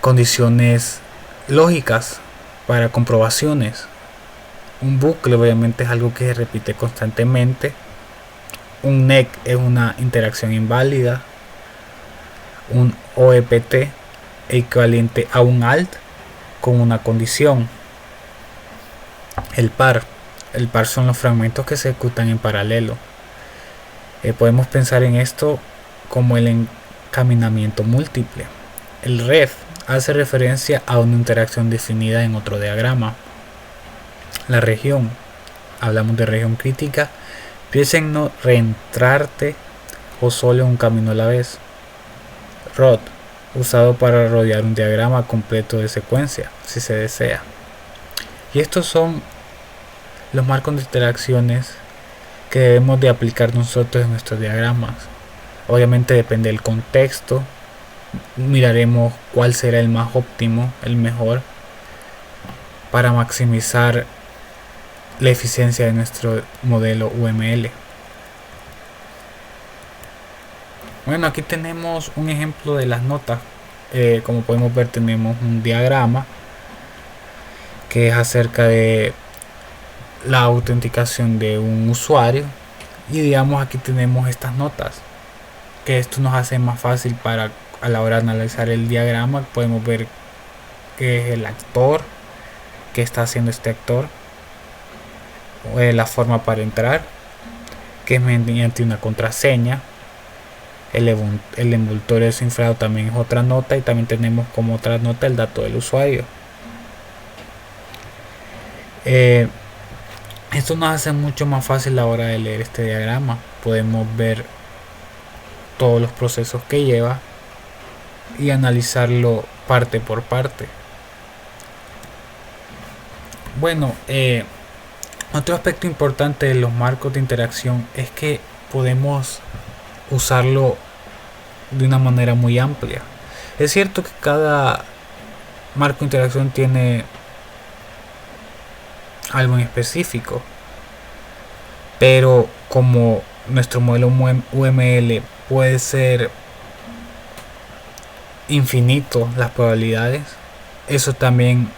condiciones lógicas, para comprobaciones. Un bucle obviamente es algo que se repite constantemente. Un NEC es una interacción inválida. Un OEPT equivalente a un alt con una condición. El par son los fragmentos que se ejecutan en paralelo. Podemos pensar en esto como el encaminamiento múltiple. El ref hace referencia a una interacción definida en otro diagrama. La región hablamos de región crítica, piensa en no reentrarte o solo un camino a la vez. ROD, usado para rodear un diagrama completo de secuencia, si se desea. Y estos son los marcos de interacciones que debemos de aplicar nosotros en nuestros diagramas. Obviamente depende del contexto, miraremos cuál será el más óptimo, el mejor, para maximizar la eficiencia de nuestro modelo UML. Bueno, aquí tenemos un ejemplo de las notas. Como podemos ver, tenemos un diagrama que es acerca de la autenticación de un usuario, y digamos aquí tenemos estas notas, que esto nos hace más fácil para a la hora de analizar el diagrama. Podemos ver que es el actor, que está haciendo este actor, la forma para entrar, que es mediante una contraseña. El envoltorio desinfrado también es otra nota, y también tenemos como otra nota el dato del usuario. Esto nos hace mucho más fácil a la hora de leer este diagrama. Podemos ver todos los procesos que lleva y analizarlo parte por parte. Bueno, otro aspecto importante de los marcos de interacción es que podemos usarlo de una manera muy amplia. Es cierto que cada marco de interacción tiene algo en específico, pero como nuestro modelo UML puede ser infinito las probabilidades, eso también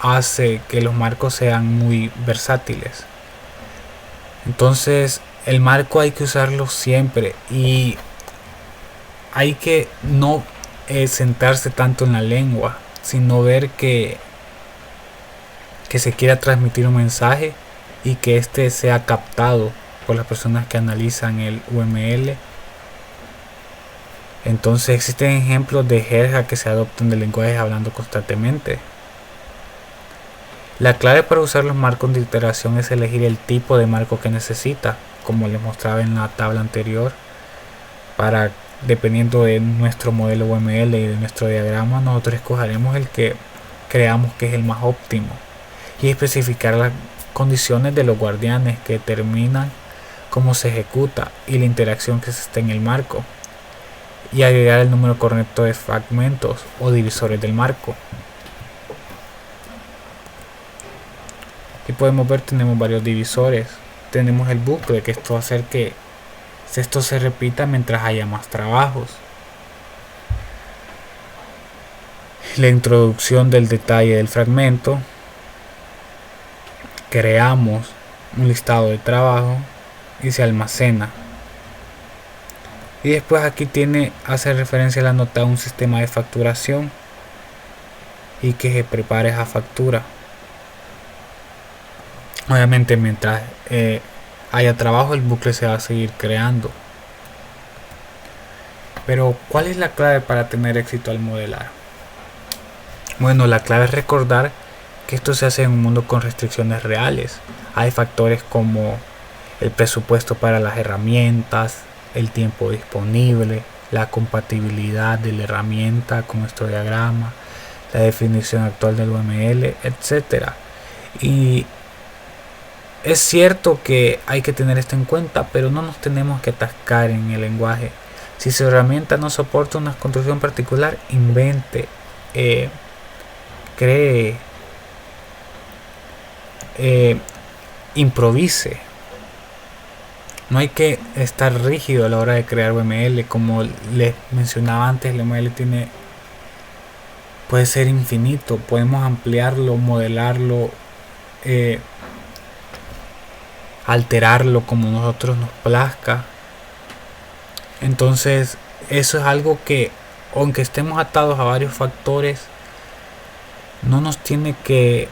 hace que los marcos sean muy versátiles. Entonces el marco hay que usarlo siempre, y hay que no centrarse tanto en la lengua, sino ver que se quiera transmitir un mensaje y que este sea captado por las personas que analizan el UML. Entonces existen ejemplos de jerga que se adoptan de lenguajes hablando constantemente. La clave para usar los marcos de iteración es elegir el tipo de marco que necesita, como les mostraba en la tabla anterior. Dependiendo de nuestro modelo UML y de nuestro diagrama, nosotros escogeremos el que creamos que es el más óptimo, y especificar las condiciones de los guardianes que determinan cómo se ejecuta y la interacción que se está en el marco, y agregar el número correcto de fragmentos o divisores del marco. Aquí podemos ver, tenemos varios divisores. Tenemos el bucle, que esto va a hacer que esto se repita mientras haya más trabajos. La introducción del detalle del fragmento. Creamos un listado de trabajo y se almacena. Y después aquí hace referencia a la nota a un sistema de facturación y que se prepare esa factura. Obviamente mientras haya trabajo, el bucle se va a seguir creando. Pero ¿cuál es la clave para tener éxito al modelar? Bueno, la clave es recordar que esto se hace en un mundo con restricciones reales. Hay factores como el presupuesto para las herramientas, el tiempo disponible, la compatibilidad de la herramienta con nuestro diagrama, la definición actual del UML, etc. Y es cierto que hay que tener esto en cuenta, pero no nos tenemos que atascar en el lenguaje. Si su herramienta no soporta una construcción particular, invente, cree, improvise. No hay que estar rígido a la hora de crear UML. Como les mencionaba antes, el UML puede ser infinito. Podemos ampliarlo, modelarlo, alterarlo como nosotros nos plazca. Entonces eso es algo que, aunque estemos atados a varios factores, no nos tiene que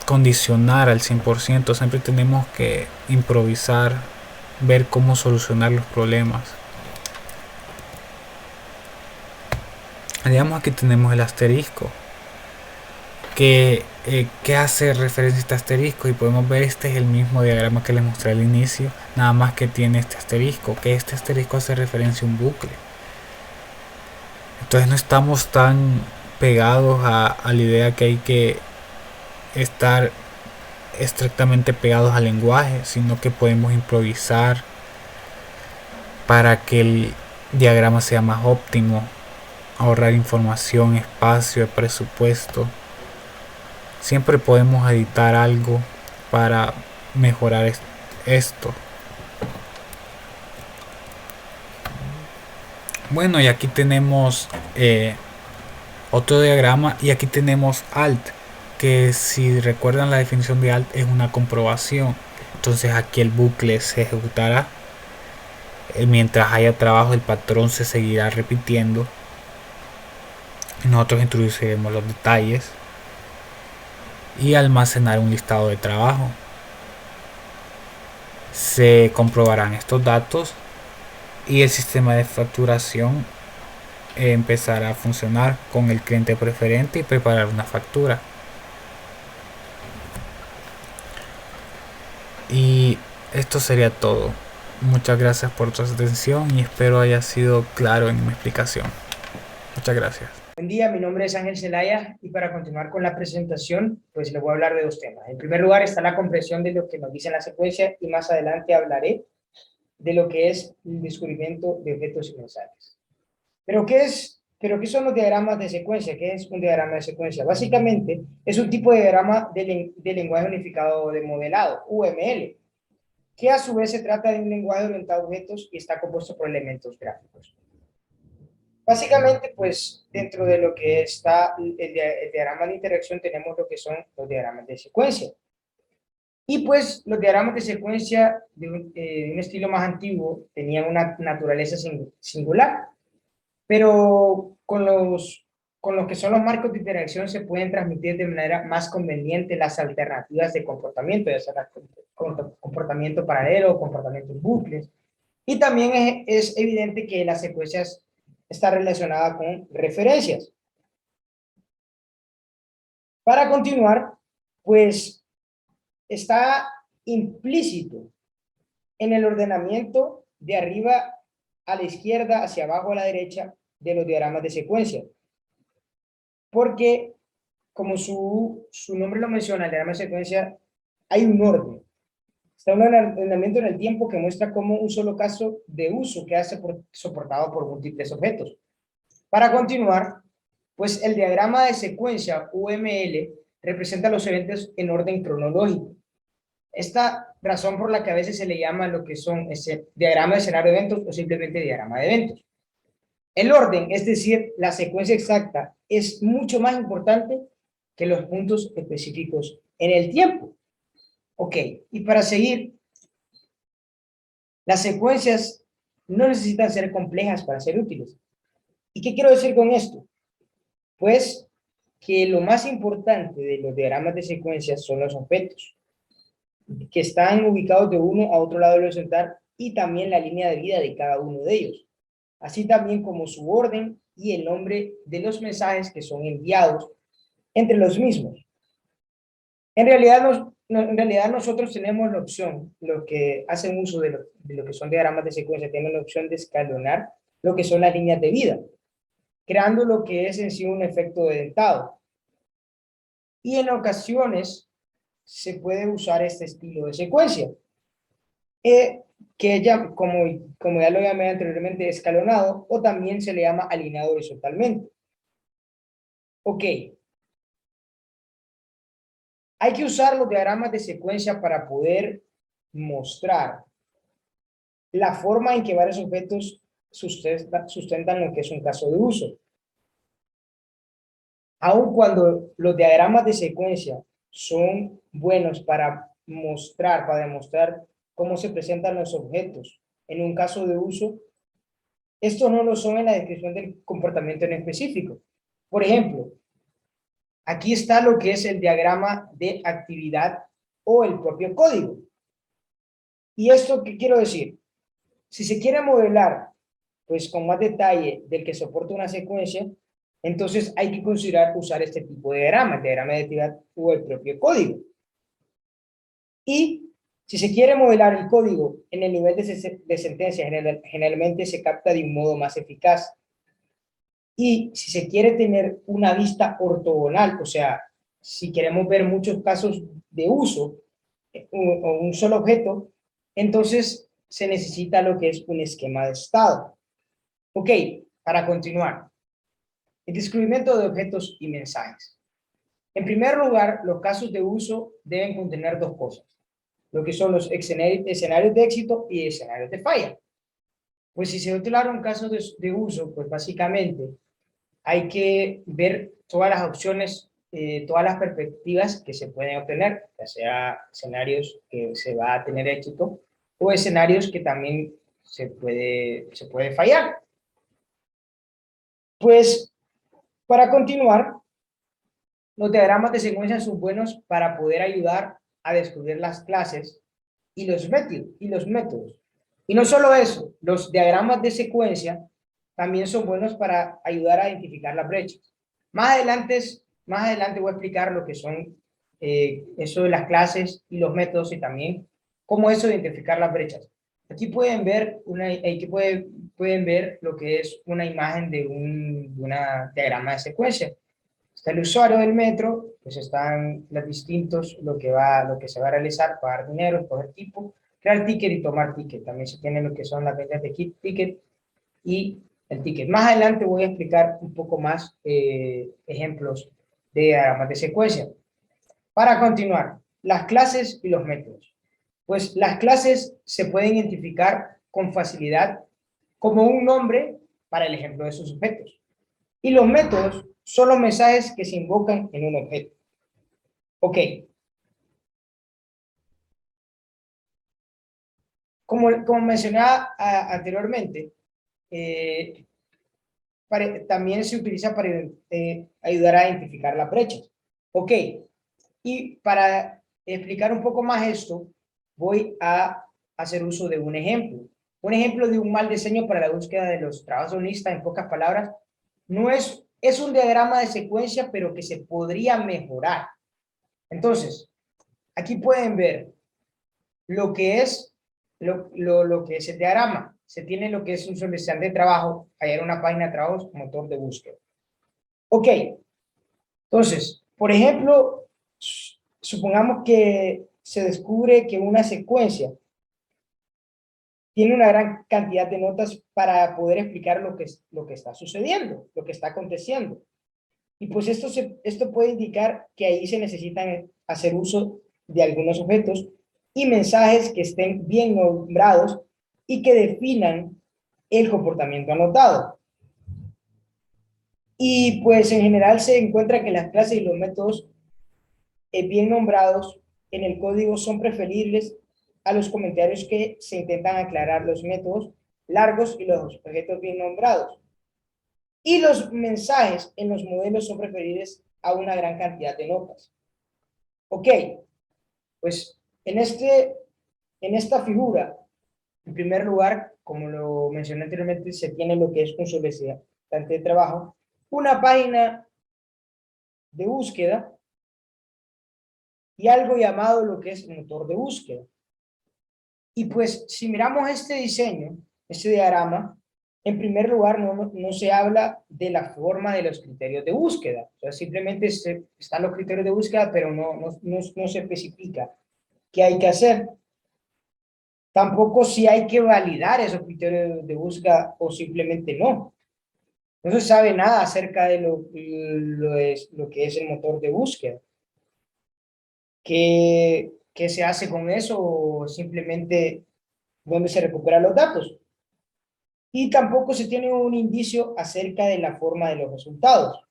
condicionar al 100%. Siempre tenemos que improvisar, ver cómo solucionar los problemas. Digamos, aquí tenemos el asterisco, ¿Qué hace referencia a este asterisco? Y podemos ver, este es el mismo diagrama que les mostré al inicio, nada más que tiene este asterisco, que este asterisco hace referencia a un bucle. Entonces no estamos tan pegados a la idea que hay que estar estrictamente pegados al lenguaje, sino que podemos improvisar para que el diagrama sea más óptimo, ahorrar información, espacio, presupuesto. Siempre podemos editar algo para mejorar esto. Bueno, y aquí tenemos otro diagrama, y aquí tenemos alt, que si recuerdan la definición de alt es una comprobación. Entonces aquí el bucle se ejecutará. Mientras haya trabajo, el patrón se seguirá repitiendo. Nosotros introduciremos los detalles y almacenar un listado de trabajo. Se comprobarán estos datos y el sistema de facturación empezará a funcionar con el cliente preferente y preparar una factura. Y esto sería todo. Muchas gracias por tu atención y espero haya sido claro en mi explicación. Muchas gracias.
Buen día, mi nombre es Ángel Zelaya y para continuar con la presentación, pues les voy a hablar de dos temas. En primer lugar está la comprensión de lo que nos dice la secuencia y más adelante hablaré de lo que es el descubrimiento de objetos y mensajes. ¿Pero qué son los diagramas de secuencia? ¿Qué es un diagrama de secuencia? Básicamente es un tipo de diagrama de lenguaje unificado de modelado, UML, que a su vez se trata de un lenguaje orientado a objetos y está compuesto por elementos gráficos. Básicamente, pues, dentro de lo que está el diagrama de interacción tenemos lo que son los diagramas de secuencia. Y pues, los diagramas de secuencia de un estilo más antiguo tenían una naturaleza singular, pero con los que son los marcos de interacción se pueden transmitir de manera más conveniente las alternativas de comportamiento, ya sea comportamiento paralelo o comportamiento en bucles. Y también es evidente que las secuencias está relacionada con referencias. Para continuar, pues está implícito en el ordenamiento de arriba a la izquierda, hacia abajo a la derecha de los diagramas de secuencia. Porque, como su nombre lo menciona, el diagrama de secuencia, hay un orden. Está un ordenamiento en el tiempo que muestra cómo un solo caso de uso queda soportado por múltiples objetos. Para continuar, pues el diagrama de secuencia UML representa los eventos en orden cronológico. Esta razón por la que a veces se le llama lo que son ese diagrama de escenario de eventos o simplemente diagrama de eventos. El orden, es decir, la secuencia exacta, es mucho más importante que los puntos específicos en el tiempo. Ok, y para seguir, las secuencias no necesitan ser complejas para ser útiles. ¿Y qué quiero decir con esto? Pues que lo más importante de los diagramas de secuencias son los objetos, que están ubicados de uno a otro lado del horizontal y también la línea de vida de cada uno de ellos, así también como su orden y el nombre de los mensajes que son enviados entre los mismos. En realidad nosotros tenemos la opción, los que hacen uso de lo que son diagramas de secuencia, tienen la opción de escalonar lo que son las líneas de vida, creando lo que es en sí un efecto de dentado. Y en ocasiones se puede usar este estilo de secuencia, que ya, como ya lo llamé anteriormente, escalonado, o también se le llama alineado horizontalmente. Ok. Hay que usar los diagramas de secuencia para poder mostrar la forma en que varios objetos sustentan lo que es un caso de uso. Aun cuando los diagramas de secuencia son buenos para demostrar cómo se presentan los objetos en un caso de uso, estos no lo son en la descripción del comportamiento en específico. Por ejemplo, aquí está lo que es el diagrama de actividad o el propio código. ¿Y esto qué quiero decir? Si se quiere modelar, pues con más detalle del que soporta una secuencia, Entonces hay que considerar usar este tipo de diagrama, el diagrama de actividad o el propio código. Y si se quiere modelar el código en el nivel de sentencia, generalmente se capta de un modo más eficaz. Y si se quiere tener una vista ortogonal, o sea, si queremos ver muchos casos de uso o un solo objeto, entonces se necesita lo que es un esquema de estado. Ok, para continuar. El descubrimiento de objetos y mensajes. En primer lugar, los casos de uso deben contener dos cosas, lo que son los escenarios de éxito y escenarios de falla. Pues si se utilizaron casos de uso, pues básicamente hay que ver todas las opciones, todas las perspectivas que se pueden obtener, ya sea escenarios que se va a tener éxito o escenarios que también se puede fallar. Pues para continuar, los diagramas de secuencia son buenos para poder ayudar a descubrir las clases y los métodos. Y no solo eso, los diagramas de secuencia también son buenos para ayudar a identificar las brechas. Más adelante voy a explicar lo que son eso de las clases y los métodos y también cómo eso de identificar las brechas. Aquí pueden ver, pueden ver lo que es una imagen de una diagrama de secuencia. Está el usuario del metro, pues están los distintos, lo que se va a realizar, pagar dinero, escoger tipo, crear ticket y tomar ticket. También se tiene lo que son las ventas de ticket y el ticket. Más adelante voy a explicar un poco más ejemplos de diagramas de secuencia. Para continuar, las clases y los métodos. Pues las clases se pueden identificar con facilidad como un nombre para el ejemplo de sus objetos. Y los métodos son los mensajes que se invocan en un objeto. Ok. Como mencionaba anteriormente, también se utiliza para ayudar a identificar las brechas. Ok. Y para explicar un poco más esto, voy a hacer uso de un ejemplo. Un ejemplo de un mal diseño para la búsqueda de los trabajos de un lista, en pocas palabras, no es un diagrama de secuencia, pero que se podría mejorar. Entonces, aquí pueden ver lo que es lo que es el diagrama. Se tiene lo que es un solicitante de trabajo, hallar una página de trabajo, motor de búsqueda. Ok, entonces, por ejemplo, supongamos que se descubre que una secuencia tiene una gran cantidad de notas para poder explicar lo que está sucediendo, lo que está aconteciendo. Y pues esto puede indicar que ahí se necesitan hacer uso de algunos objetos y mensajes que estén bien nombrados y que definan el comportamiento anotado. Y pues en general se encuentra que las clases y los métodos bien nombrados en el código son preferibles a los comentarios que se intentan aclarar los métodos largos y los objetos bien nombrados. Y los mensajes en los modelos son preferibles a una gran cantidad de notas. Ok, pues en esta figura, en primer lugar, como lo mencioné anteriormente, se tiene lo que es un solicitante de trabajo, una página de búsqueda y algo llamado lo que es motor de búsqueda. Y pues si miramos este diseño, este diagrama, en primer lugar no se habla de la forma de los criterios de búsqueda. O sea, simplemente están los criterios de búsqueda, pero no se especifica qué hay que hacer. Tampoco si hay que validar esos criterios de búsqueda o simplemente no. No se sabe nada acerca de lo que es el motor de búsqueda. ¿Qué se hace con eso o simplemente dónde se recuperan los datos? Y tampoco se tiene un indicio acerca de la forma de los resultados.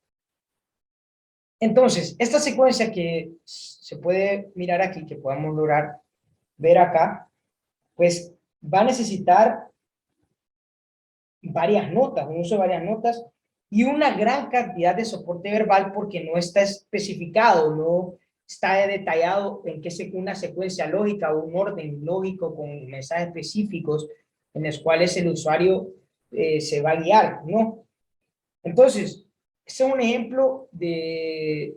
Entonces, esta secuencia que se puede mirar aquí, que podemos lograr ver acá, pues va a necesitar varias notas, un uso de varias notas y una gran cantidad de soporte verbal porque no está especificado, no está detallado en qué una secuencia lógica o un orden lógico con mensajes específicos en los cuales el usuario se va a guiar, ¿no? Entonces, Este es un ejemplo de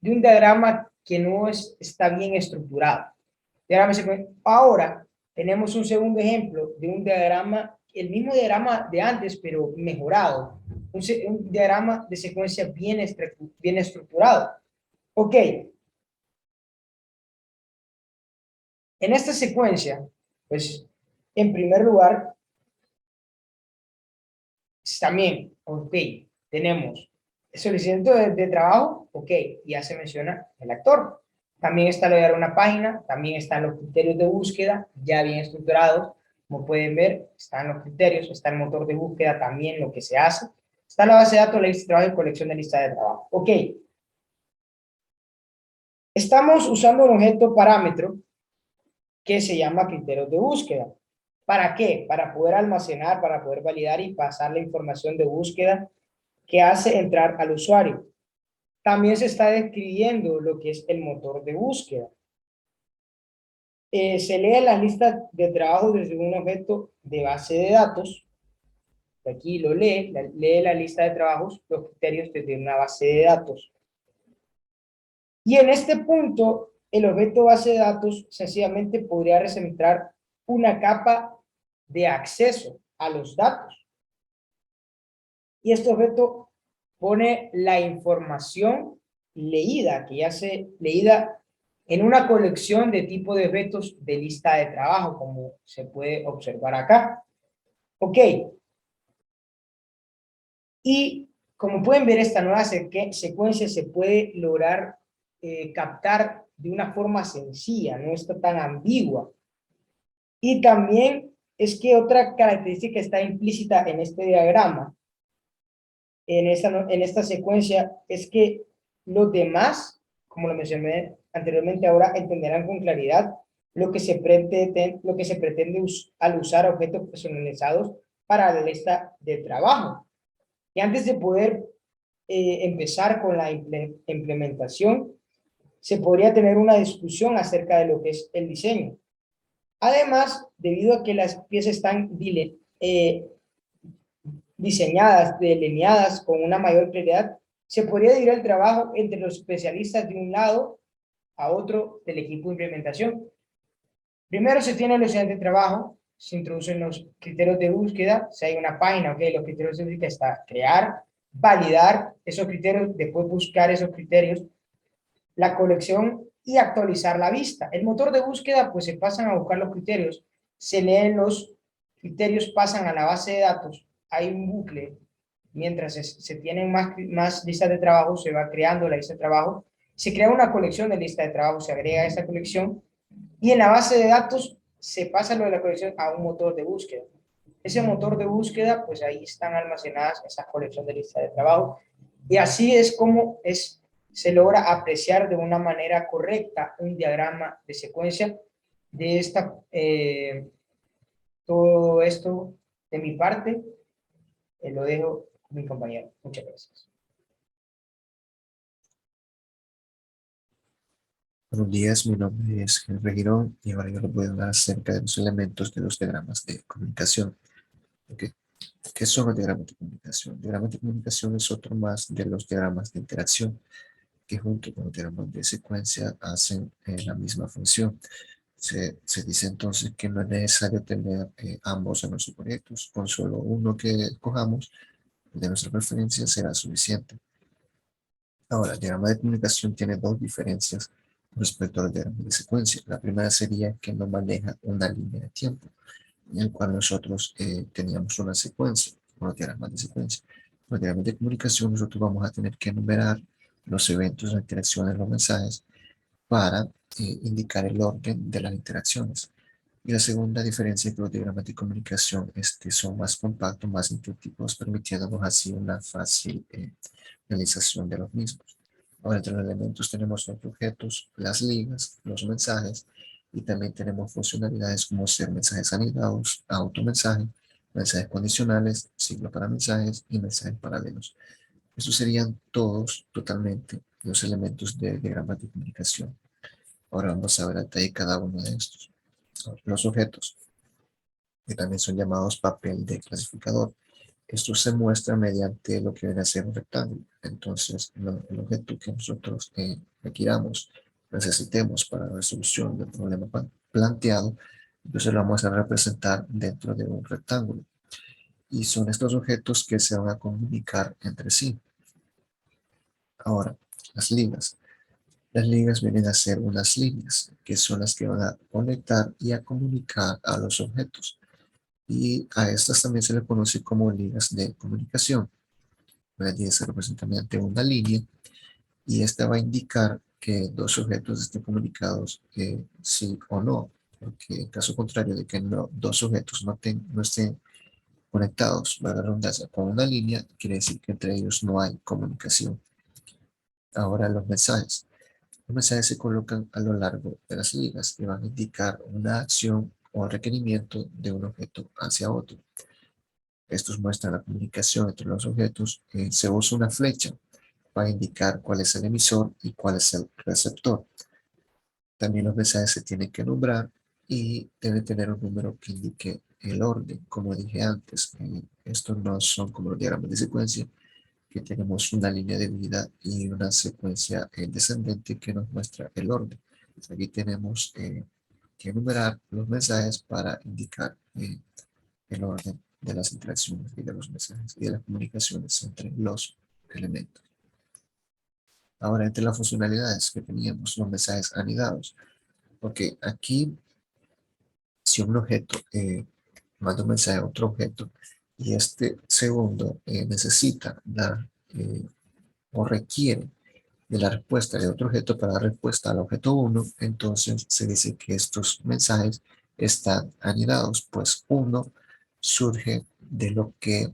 un diagrama que no está bien estructurado. Ahora tenemos un segundo ejemplo de un diagrama, el mismo diagrama de antes, pero mejorado. Un diagrama de secuencia bien estructurado. Ok. En esta secuencia, pues, en primer lugar, también, ok, tenemos solicitante de trabajo, ok, ya se menciona el actor. También está lo de dar una página, también están los criterios de búsqueda, ya bien estructurados. Como pueden ver, están los criterios, está el motor de búsqueda, también lo que se hace. Está la base de datos, la lista de trabajo y colección de lista de trabajo. Ok. Estamos usando un objeto parámetro que se llama criterios de búsqueda. ¿Para qué? Para poder almacenar, para poder validar y pasar la información de búsqueda que hace entrar al usuario. También se está describiendo lo que es el motor de búsqueda. Se lee la lista de trabajo desde un objeto de base de datos. Aquí lo lee la lista de trabajos, los criterios desde una base de datos. Y en este punto, el objeto base de datos sencillamente podría representar una capa de acceso a los datos. Y este objeto pone la información leída, que ya se leída en una colección de tipo de objetos de lista de trabajo, como se puede observar acá. Ok. Y como pueden ver, esta nueva secuencia se puede lograr captar de una forma sencilla, no está tan ambigua. Y también es que otra característica está implícita en este diagrama, en esta secuencia, es que los demás, como lo mencioné anteriormente, ahora entenderán con claridad lo que se pretende al usar objetos personalizados para la lista de trabajo. Y antes de poder empezar con la implementación, se podría tener una discusión acerca de lo que es el diseño. Además, debido a que las piezas están diseñadas, delineadas con una mayor claridad, se podría dividir el trabajo entre los especialistas de un lado a otro del equipo de implementación. Primero se tiene el estudiante de trabajo, se introducen los criterios de búsqueda, si hay una página, ok, los criterios de búsqueda está crear, validar esos criterios, después buscar esos criterios, la colección y actualizar la vista. El motor de búsqueda, pues se pasan a buscar los criterios, se leen los criterios, pasan a la base de datos, hay un bucle, mientras se tienen más listas de trabajo, se va creando la lista de trabajo, se crea una colección de listas de trabajo, se agrega esa colección, y en la base de datos se pasa lo de la colección a un motor de búsqueda. Ese motor de búsqueda, pues ahí están almacenadas esas colecciones de listas de trabajo, y así es como se logra apreciar de una manera correcta un diagrama de secuencia de todo esto de mi parte. Lo dejo con mi compañero. Muchas gracias.
Buenos días, mi nombre es Henry Girón y ahora yo les voy a hablar acerca de los elementos de los diagramas de comunicación. Okay. ¿Qué son los diagramas de comunicación? El diagrama de comunicación es otro más de los diagramas de interacción que junto con los diagramas de secuencia hacen la misma función. Se dice entonces que no es necesario tener ambos en nuestros proyectos, con solo uno que escojamos de nuestra preferencia será suficiente. Ahora, el diagrama de comunicación tiene dos diferencias respecto al diagrama de secuencia. La primera sería que no maneja una línea de tiempo, en el cual nosotros teníamos una secuencia, los diagramas de secuencia. En los diagramas de comunicación nosotros vamos a tener que enumerar los eventos, las interacciones, los mensajes, para indicar el orden de las interacciones. Y la segunda diferencia es que los diagramas de comunicación son más compactos, más intuitivos, permitiéndonos así una fácil realización de los mismos. Ahora, entre los elementos tenemos los objetos, las ligas, los mensajes, y también tenemos funcionalidades como ser mensajes anidados, automensaje, mensajes condicionales, ciclo para mensajes y mensajes paralelos. Estos serían todos totalmente los elementos de diagrama de comunicación. Ahora vamos a ver a detalle cada uno de estos. Los objetos, que también son llamados papel de clasificador. Esto se muestra mediante lo que viene a ser un rectángulo. Entonces, el objeto que nosotros requiramos, necesitemos para la resolución del problema planteado, entonces lo vamos a representar dentro de un rectángulo. Y son estos objetos que se van a comunicar entre sí. Ahora, las ligas. Las ligas vienen a ser unas líneas, que son las que van a conectar y a comunicar a los objetos. Y a estas también se le conoce como ligas de comunicación. Una liga se representa mediante una línea y esta va a indicar que dos objetos estén comunicados sí o no, porque en caso contrario de que dos objetos no estén conectados, la redundancia, con una línea, quiere decir que entre ellos no hay comunicación. Ahora los mensajes. Los mensajes se colocan a lo largo de las ligas y van a indicar una acción o requerimiento de un objeto hacia otro. Estos muestran la comunicación entre los objetos. Se usa una flecha para indicar cuál es el emisor y cuál es el receptor. También los mensajes se tienen que nombrar y deben tener un número que indique el orden. Como dije antes, estos no son como los diagramas de secuencia, que tenemos una línea de vida y una secuencia descendente que nos muestra el orden. Pues aquí tenemos que enumerar los mensajes para indicar el orden de las interacciones y de los mensajes y de las comunicaciones entre los elementos. Ahora, entre las funcionalidades que teníamos, los mensajes anidados. Porque aquí, si un objeto manda un mensaje a otro objeto y este segundo necesita dar o requiere de la respuesta de otro objeto para dar respuesta al objeto 1, entonces se dice que estos mensajes están anidados, pues uno surge de lo que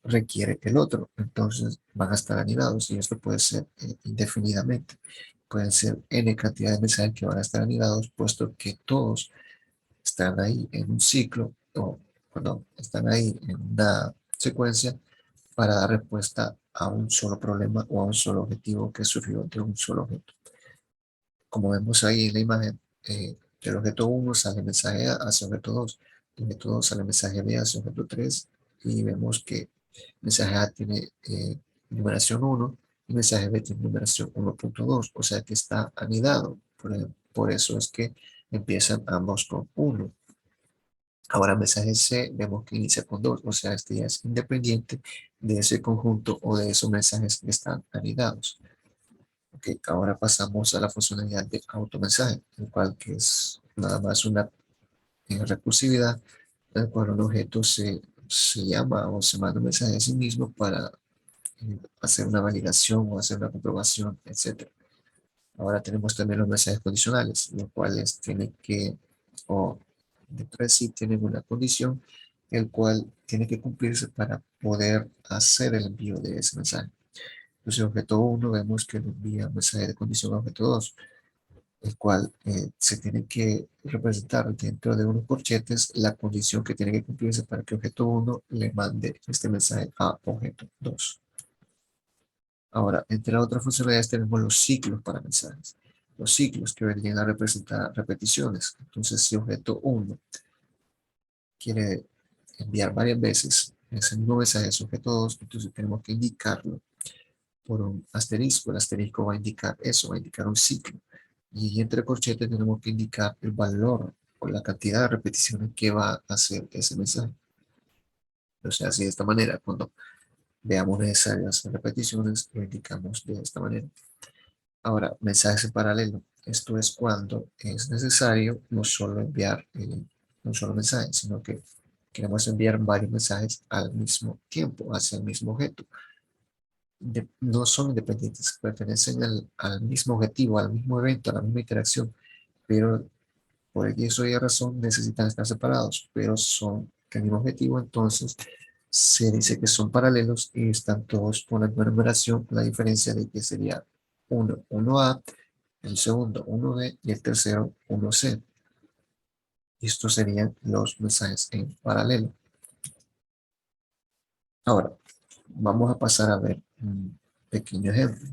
requiere el otro, entonces van a estar anidados y esto puede ser indefinidamente. Pueden ser n cantidad de mensajes que van a estar anidados, puesto que todos están ahí en un ciclo, o perdón, están ahí en una secuencia para dar respuesta a un solo problema o a un solo objetivo que surgió de un solo objeto. Como vemos ahí en la imagen, del objeto 1 sale mensaje A hacia objeto 2, del objeto 2 sale mensaje B hacia objeto 3, y vemos que mensaje A tiene numeración 1 y mensaje B tiene numeración 1.2, o sea que está anidado. Por eso es que empiezan ambos con 1. Ahora mensaje C vemos que inicia con 2, o sea, este ya es independiente de ese conjunto o de esos mensajes que están anidados. Ok, ahora pasamos a la funcionalidad de automensaje, el cual que es nada más una recursividad, en el cual un objeto se llama o se manda un mensaje a sí mismo para hacer una validación o hacer una comprobación, etc. Ahora tenemos también los mensajes condicionales, los cuales tienen que, o dentro de sí tienen una condición, el cual tiene que cumplirse para poder hacer el envío de ese mensaje. Entonces, objeto 1 vemos que le envía un mensaje de condición a objeto 2, el cual se tiene que representar dentro de unos corchetes la condición que tiene que cumplirse para que objeto 1 le mande este mensaje a objeto 2. Ahora, entre las otras funcionalidades tenemos los ciclos para mensajes. Los ciclos que vendrían a representar repeticiones. Entonces, si objeto 1 quiere enviar varias veces ese mismo mensaje a objeto 2, entonces tenemos que indicarlo por un asterisco. El asterisco va a indicar eso, va a indicar un ciclo. Y entre corchetes tenemos que indicar el valor o la cantidad de repeticiones que va a hacer ese mensaje. O sea, así de esta manera, cuando veamos necesarias repeticiones, lo indicamos de esta manera. Ahora, mensajes en paralelo. Esto es cuando es necesario no solo enviar un solo mensaje, sino que queremos enviar varios mensajes al mismo tiempo, hacia el mismo objeto. No son independientes, pertenecen al mismo objetivo, al mismo evento, a la misma interacción, pero por eso y razón necesitan estar separados, pero son el mismo objetivo, entonces se dice que son paralelos y están todos por la misma numeración, la diferencia de que sería uno 1A, el segundo 1B y el tercero 1C. Y estos serían los mensajes en paralelo. Ahora, vamos a pasar a ver un pequeño ejemplo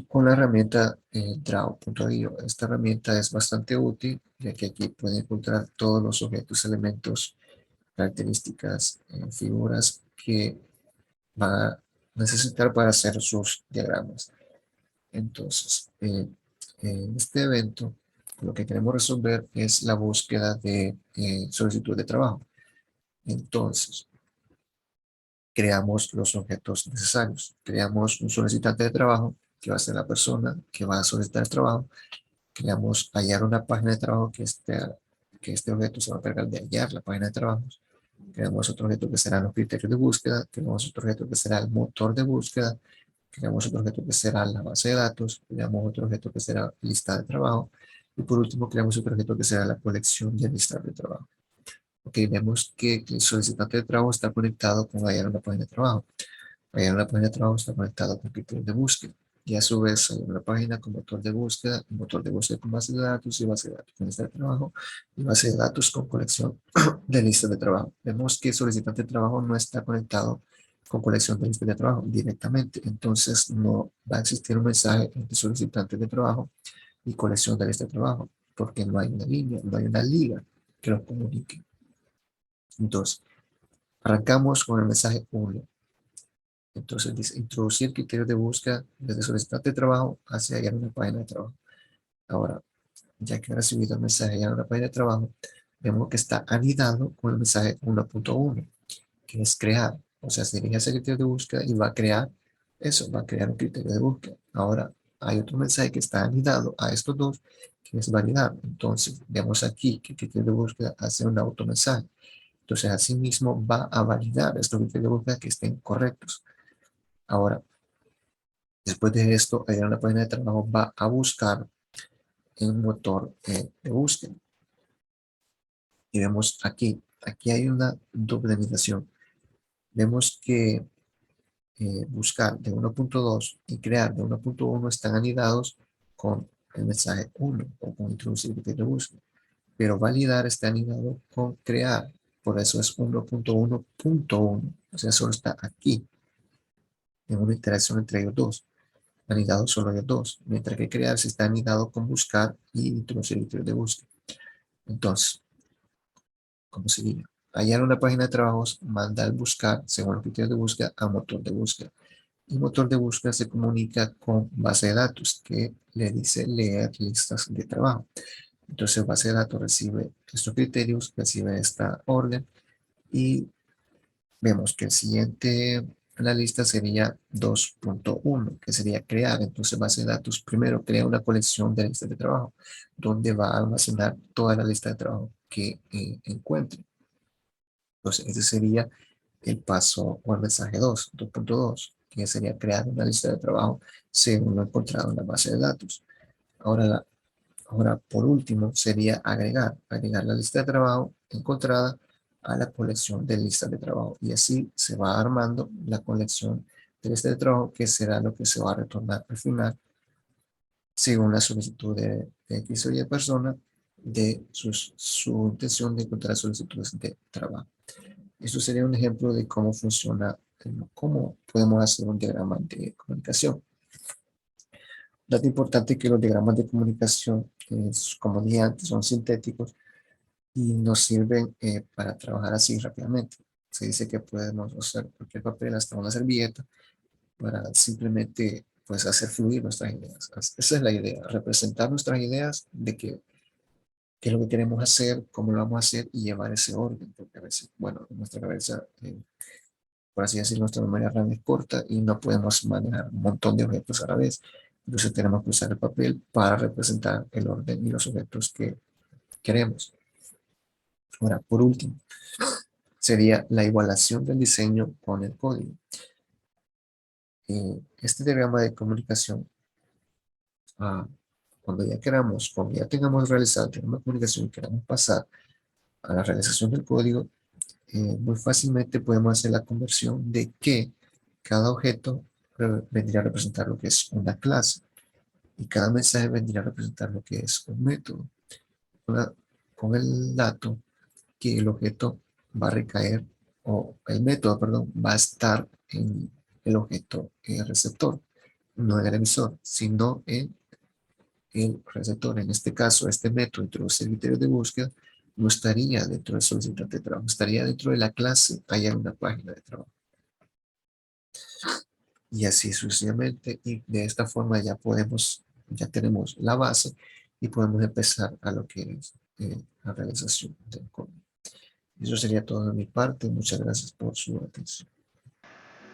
con la herramienta Draw.io. Esta herramienta es bastante útil, ya que aquí pueden encontrar todos los objetos, elementos características, figuras que va a necesitar para hacer sus diagramas. Entonces, en este evento, lo que queremos resolver es la búsqueda de solicitud de trabajo. Entonces, creamos los objetos necesarios. Creamos un solicitante de trabajo, que va a ser la persona que va a solicitar el trabajo. Creamos hallar una página de trabajo que este objeto se va a encargar de hallar la página de trabajos. Creamos otro objeto que serán los criterios de búsqueda. Creamos otro objeto que será el motor de búsqueda. Creamos otro objeto que será la base de datos. Creamos otro objeto que será lista de trabajo. Y por último, creamos otro objeto que será la colección de listas de trabajo. Ok, vemos que el solicitante de trabajo está conectado con hallar una página de trabajo. Hallar una página de trabajo está conectado con criterios de búsqueda. Y a su vez, hay una página con motor de búsqueda, un motor de búsqueda con base de datos y base de datos con lista de trabajo y base de datos con colección de listas de trabajo. Vemos que el solicitante de trabajo no está conectado con colección de listas de trabajo directamente. Entonces, no va a existir un mensaje entre solicitante de trabajo y colección de listas de trabajo porque no hay una línea, no hay una liga que los comunique. Entonces, arrancamos con el mensaje 1. Entonces dice, introducir criterios de búsqueda desde solicitante de trabajo hacia hallar una página de trabajo. Ahora, ya que ha recibido el mensaje hallar una página de trabajo, vemos que está anidado con el mensaje 1.1, que es crear. O sea, se dirige a ese criterio de búsqueda y va a crear eso, va a crear un criterio de búsqueda. Ahora, hay otro mensaje que está anidado a estos dos, que es validar. Entonces, vemos aquí que el criterio de búsqueda hace un automensaje. Entonces, asimismo, va a validar estos criterios de búsqueda que estén correctos. Ahora, después de esto, ir a una página de trabajo va a buscar en un motor de búsqueda. Y vemos aquí hay una doble anidación. Vemos que buscar de 1.2 y crear de 1.1 están anidados con el mensaje 1 o con introducir criterio de búsqueda. Pero validar está anidado con crear. Por eso es 1.1.1. O sea, solo está aquí en una interacción entre ellos dos. Anidado solo de dos, mientras que crear se está anidado con buscar y introducir el criterio de búsqueda. Entonces, ¿cómo sería? Hallar una página de trabajos, manda al buscar, según los criterios de búsqueda, a motor de búsqueda. Y motor de búsqueda se comunica con base de datos, que le dice leer listas de trabajo. Entonces, base de datos recibe estos criterios, recibe esta orden y vemos que el siguiente en la lista sería 2.1, que sería crear. Entonces, base de datos primero crea una colección de listas de trabajo, donde va a almacenar toda la lista de trabajo que encuentre. Entonces, ese sería el paso o el mensaje 2.2, que sería crear una lista de trabajo según lo encontrado en la base de datos. Ahora, por último, sería agregar la lista de trabajo encontrada a la colección de listas de trabajo. Y así se va armando la colección de listas de trabajo, que será lo que se va a retornar al final, según la solicitud de X o Y persona, de su intención de encontrar solicitudes de trabajo. Esto sería un ejemplo de cómo funciona, cómo podemos hacer un diagrama de comunicación. Dato importante que los diagramas de comunicación, como dije antes, son sintéticos y nos sirven para trabajar así rápidamente. Se dice que podemos usar cualquier papel, hasta una servilleta, para simplemente pues, hacer fluir nuestras ideas. Esa es la idea, representar nuestras ideas de qué es lo que queremos hacer, cómo lo vamos a hacer y llevar ese orden, porque a veces, bueno, en nuestra cabeza, por así decirlo, nuestra memoria RAM es corta y no podemos manejar un montón de objetos a la vez. Entonces tenemos que usar el papel para representar el orden y los objetos que queremos. Ahora, por último, sería la igualación del diseño con el código. Este diagrama de comunicación, cuando ya tengamos realizado el diagrama de comunicación y queramos pasar a la realización del código, muy fácilmente podemos hacer la conversión de que cada objeto vendría a representar lo que es una clase y cada mensaje vendría a representar lo que es un método. Con el dato que el objeto va a recaer, o el método, perdón, va a estar en el objeto receptor, no en el emisor, sino en el receptor. En este caso, este método introduce criterios de búsqueda no estaría dentro del solicitante de trabajo, estaría dentro de la clase, allá en una página de trabajo. Y así sucesivamente, y de esta forma ya tenemos la base y podemos empezar a lo que es la realización del código. Eso sería todo de mi parte. Muchas gracias por su atención.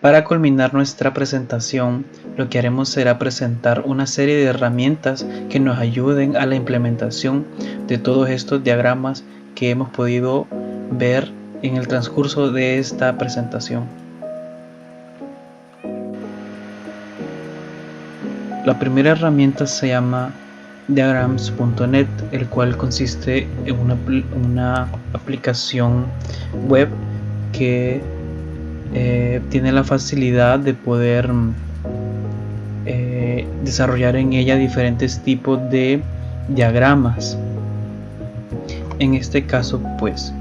Para culminar nuestra presentación, lo que haremos será presentar una serie de herramientas que nos ayuden a la implementación de todos estos diagramas que hemos podido ver en el transcurso de esta presentación. La primera herramienta se llama diagrams.net, el cual consiste en una aplicación web que tiene la facilidad de poder desarrollar en ella diferentes tipos de diagramas. En este caso, pues,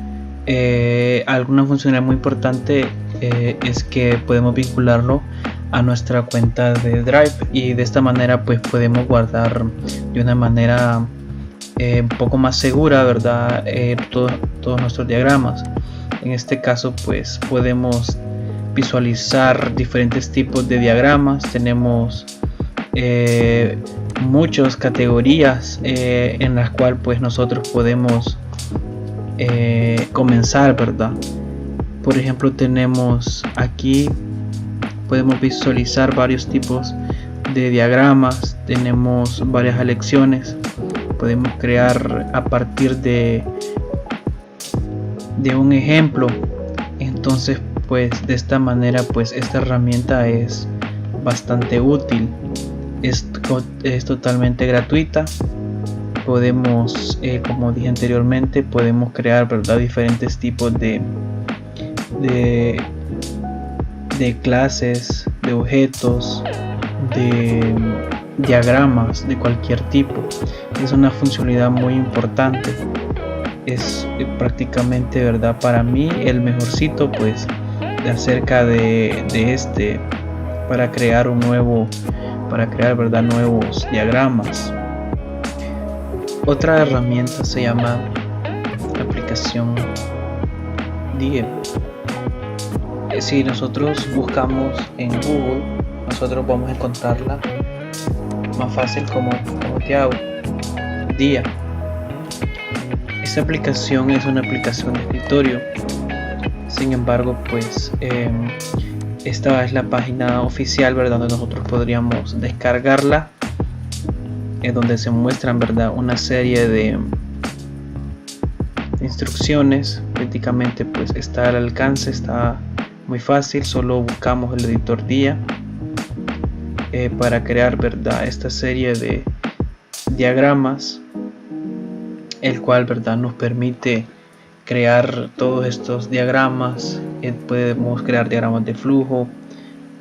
alguna funcionalidad muy importante es que podemos vincularlo a nuestra cuenta de Drive y de esta manera pues podemos guardar de una manera un poco más segura, ¿verdad? Todos nuestros diagramas. En este caso pues podemos visualizar diferentes tipos de diagramas. Tenemos muchas categorías en las cuales pues nosotros podemos comenzar, ¿verdad? Por ejemplo, tenemos aquí, podemos visualizar varios tipos de diagramas, tenemos varias elecciones, podemos crear a partir de un ejemplo. Entonces pues de esta manera pues esta herramienta es bastante útil, es totalmente gratuita. Podemos, como dije anteriormente, podemos crear, ¿verdad?, diferentes tipos de clases, de objetos, de diagramas de cualquier tipo. Es una funcionalidad muy importante. Es prácticamente, ¿verdad?, para mí el mejorcito pues acerca de este para crear ¿verdad?, nuevos diagramas. Otra herramienta se llama aplicación Die. Si nosotros buscamos en Google, nosotros vamos a encontrarla más fácil como Die. Esta aplicación es una aplicación de escritorio. Sin embargo, pues esta es la página oficial, ¿verdad?, donde nosotros podríamos descargarla, donde se muestran, ¿verdad?, una serie de instrucciones. Prácticamente pues está al alcance, está muy fácil. Solo buscamos el editor DIA para crear, ¿verdad?, esta serie de diagramas, el cual, ¿verdad?, nos permite crear todos estos diagramas. Podemos crear diagramas de flujo,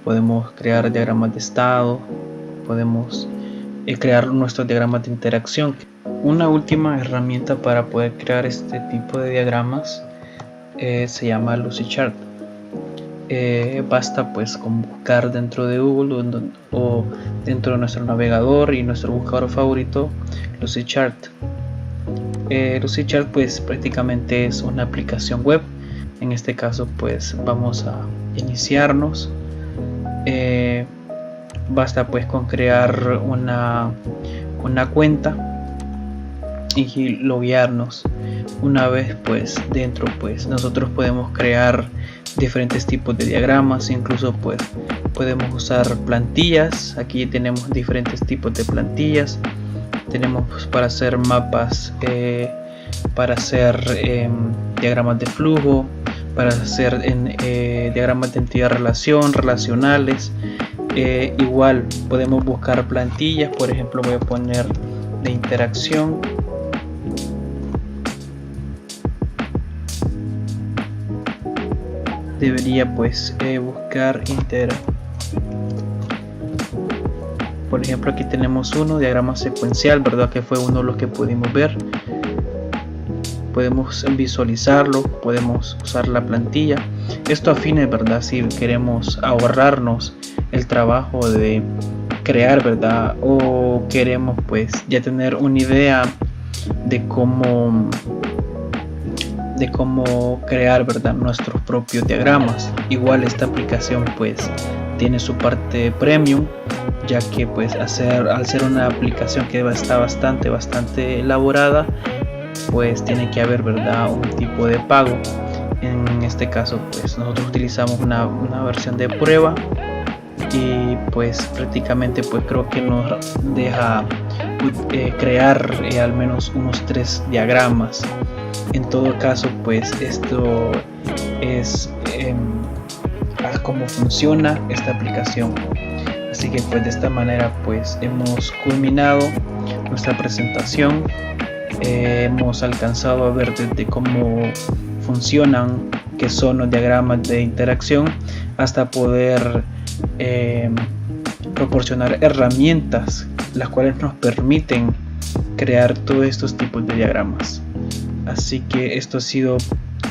podemos crear diagramas de estado, podemos crear nuestros diagramas de interacción. Una última herramienta para poder crear este tipo de diagramas se llama Lucidchart. Basta pues con buscar dentro de Google o dentro de nuestro navegador y nuestro buscador favorito Lucidchart. Lucidchart pues prácticamente es una aplicación web. En este caso pues vamos a iniciarnos. Basta pues con crear una cuenta y loguearnos. Una vez pues dentro pues nosotros podemos crear diferentes tipos de diagramas, incluso pues podemos usar plantillas. Aquí tenemos diferentes tipos de plantillas. Tenemos pues, para hacer mapas, para hacer diagramas de flujo, para hacer diagramas de entidad relacionales. Igual podemos buscar plantillas. Por ejemplo, voy a poner de interacción. Debería pues buscar por ejemplo, aquí tenemos diagrama secuencial, ¿verdad?, que fue uno de los que pudimos ver. Podemos visualizarlo, podemos usar la plantilla. Esto a fines, ¿verdad?, si queremos ahorrarnos el trabajo de crear, ¿verdad?, o queremos pues ya tener una idea de cómo de cómo crear, ¿verdad?, nuestros propios diagramas. Igual esta aplicación pues tiene su parte premium, ya que pues al ser una aplicación que está bastante elaborada, pues tiene que haber, ¿verdad?, un tipo de pago. En este caso pues nosotros utilizamos una versión de prueba y pues prácticamente pues creo que nos deja crear al menos unos 3 diagramas. En todo caso pues esto es cómo funciona esta aplicación. Así que pues de esta manera pues hemos culminado nuestra presentación. Hemos alcanzado a ver desde cómo funcionan, qué son los diagramas de interacción, hasta poder proporcionar herramientas las cuales nos permiten crear todos estos tipos de diagramas. Así que esto ha sido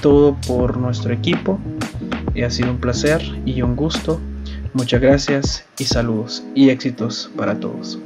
todo por nuestro equipo. Ha sido un placer y un gusto. Muchas gracias y saludos y éxitos para todos.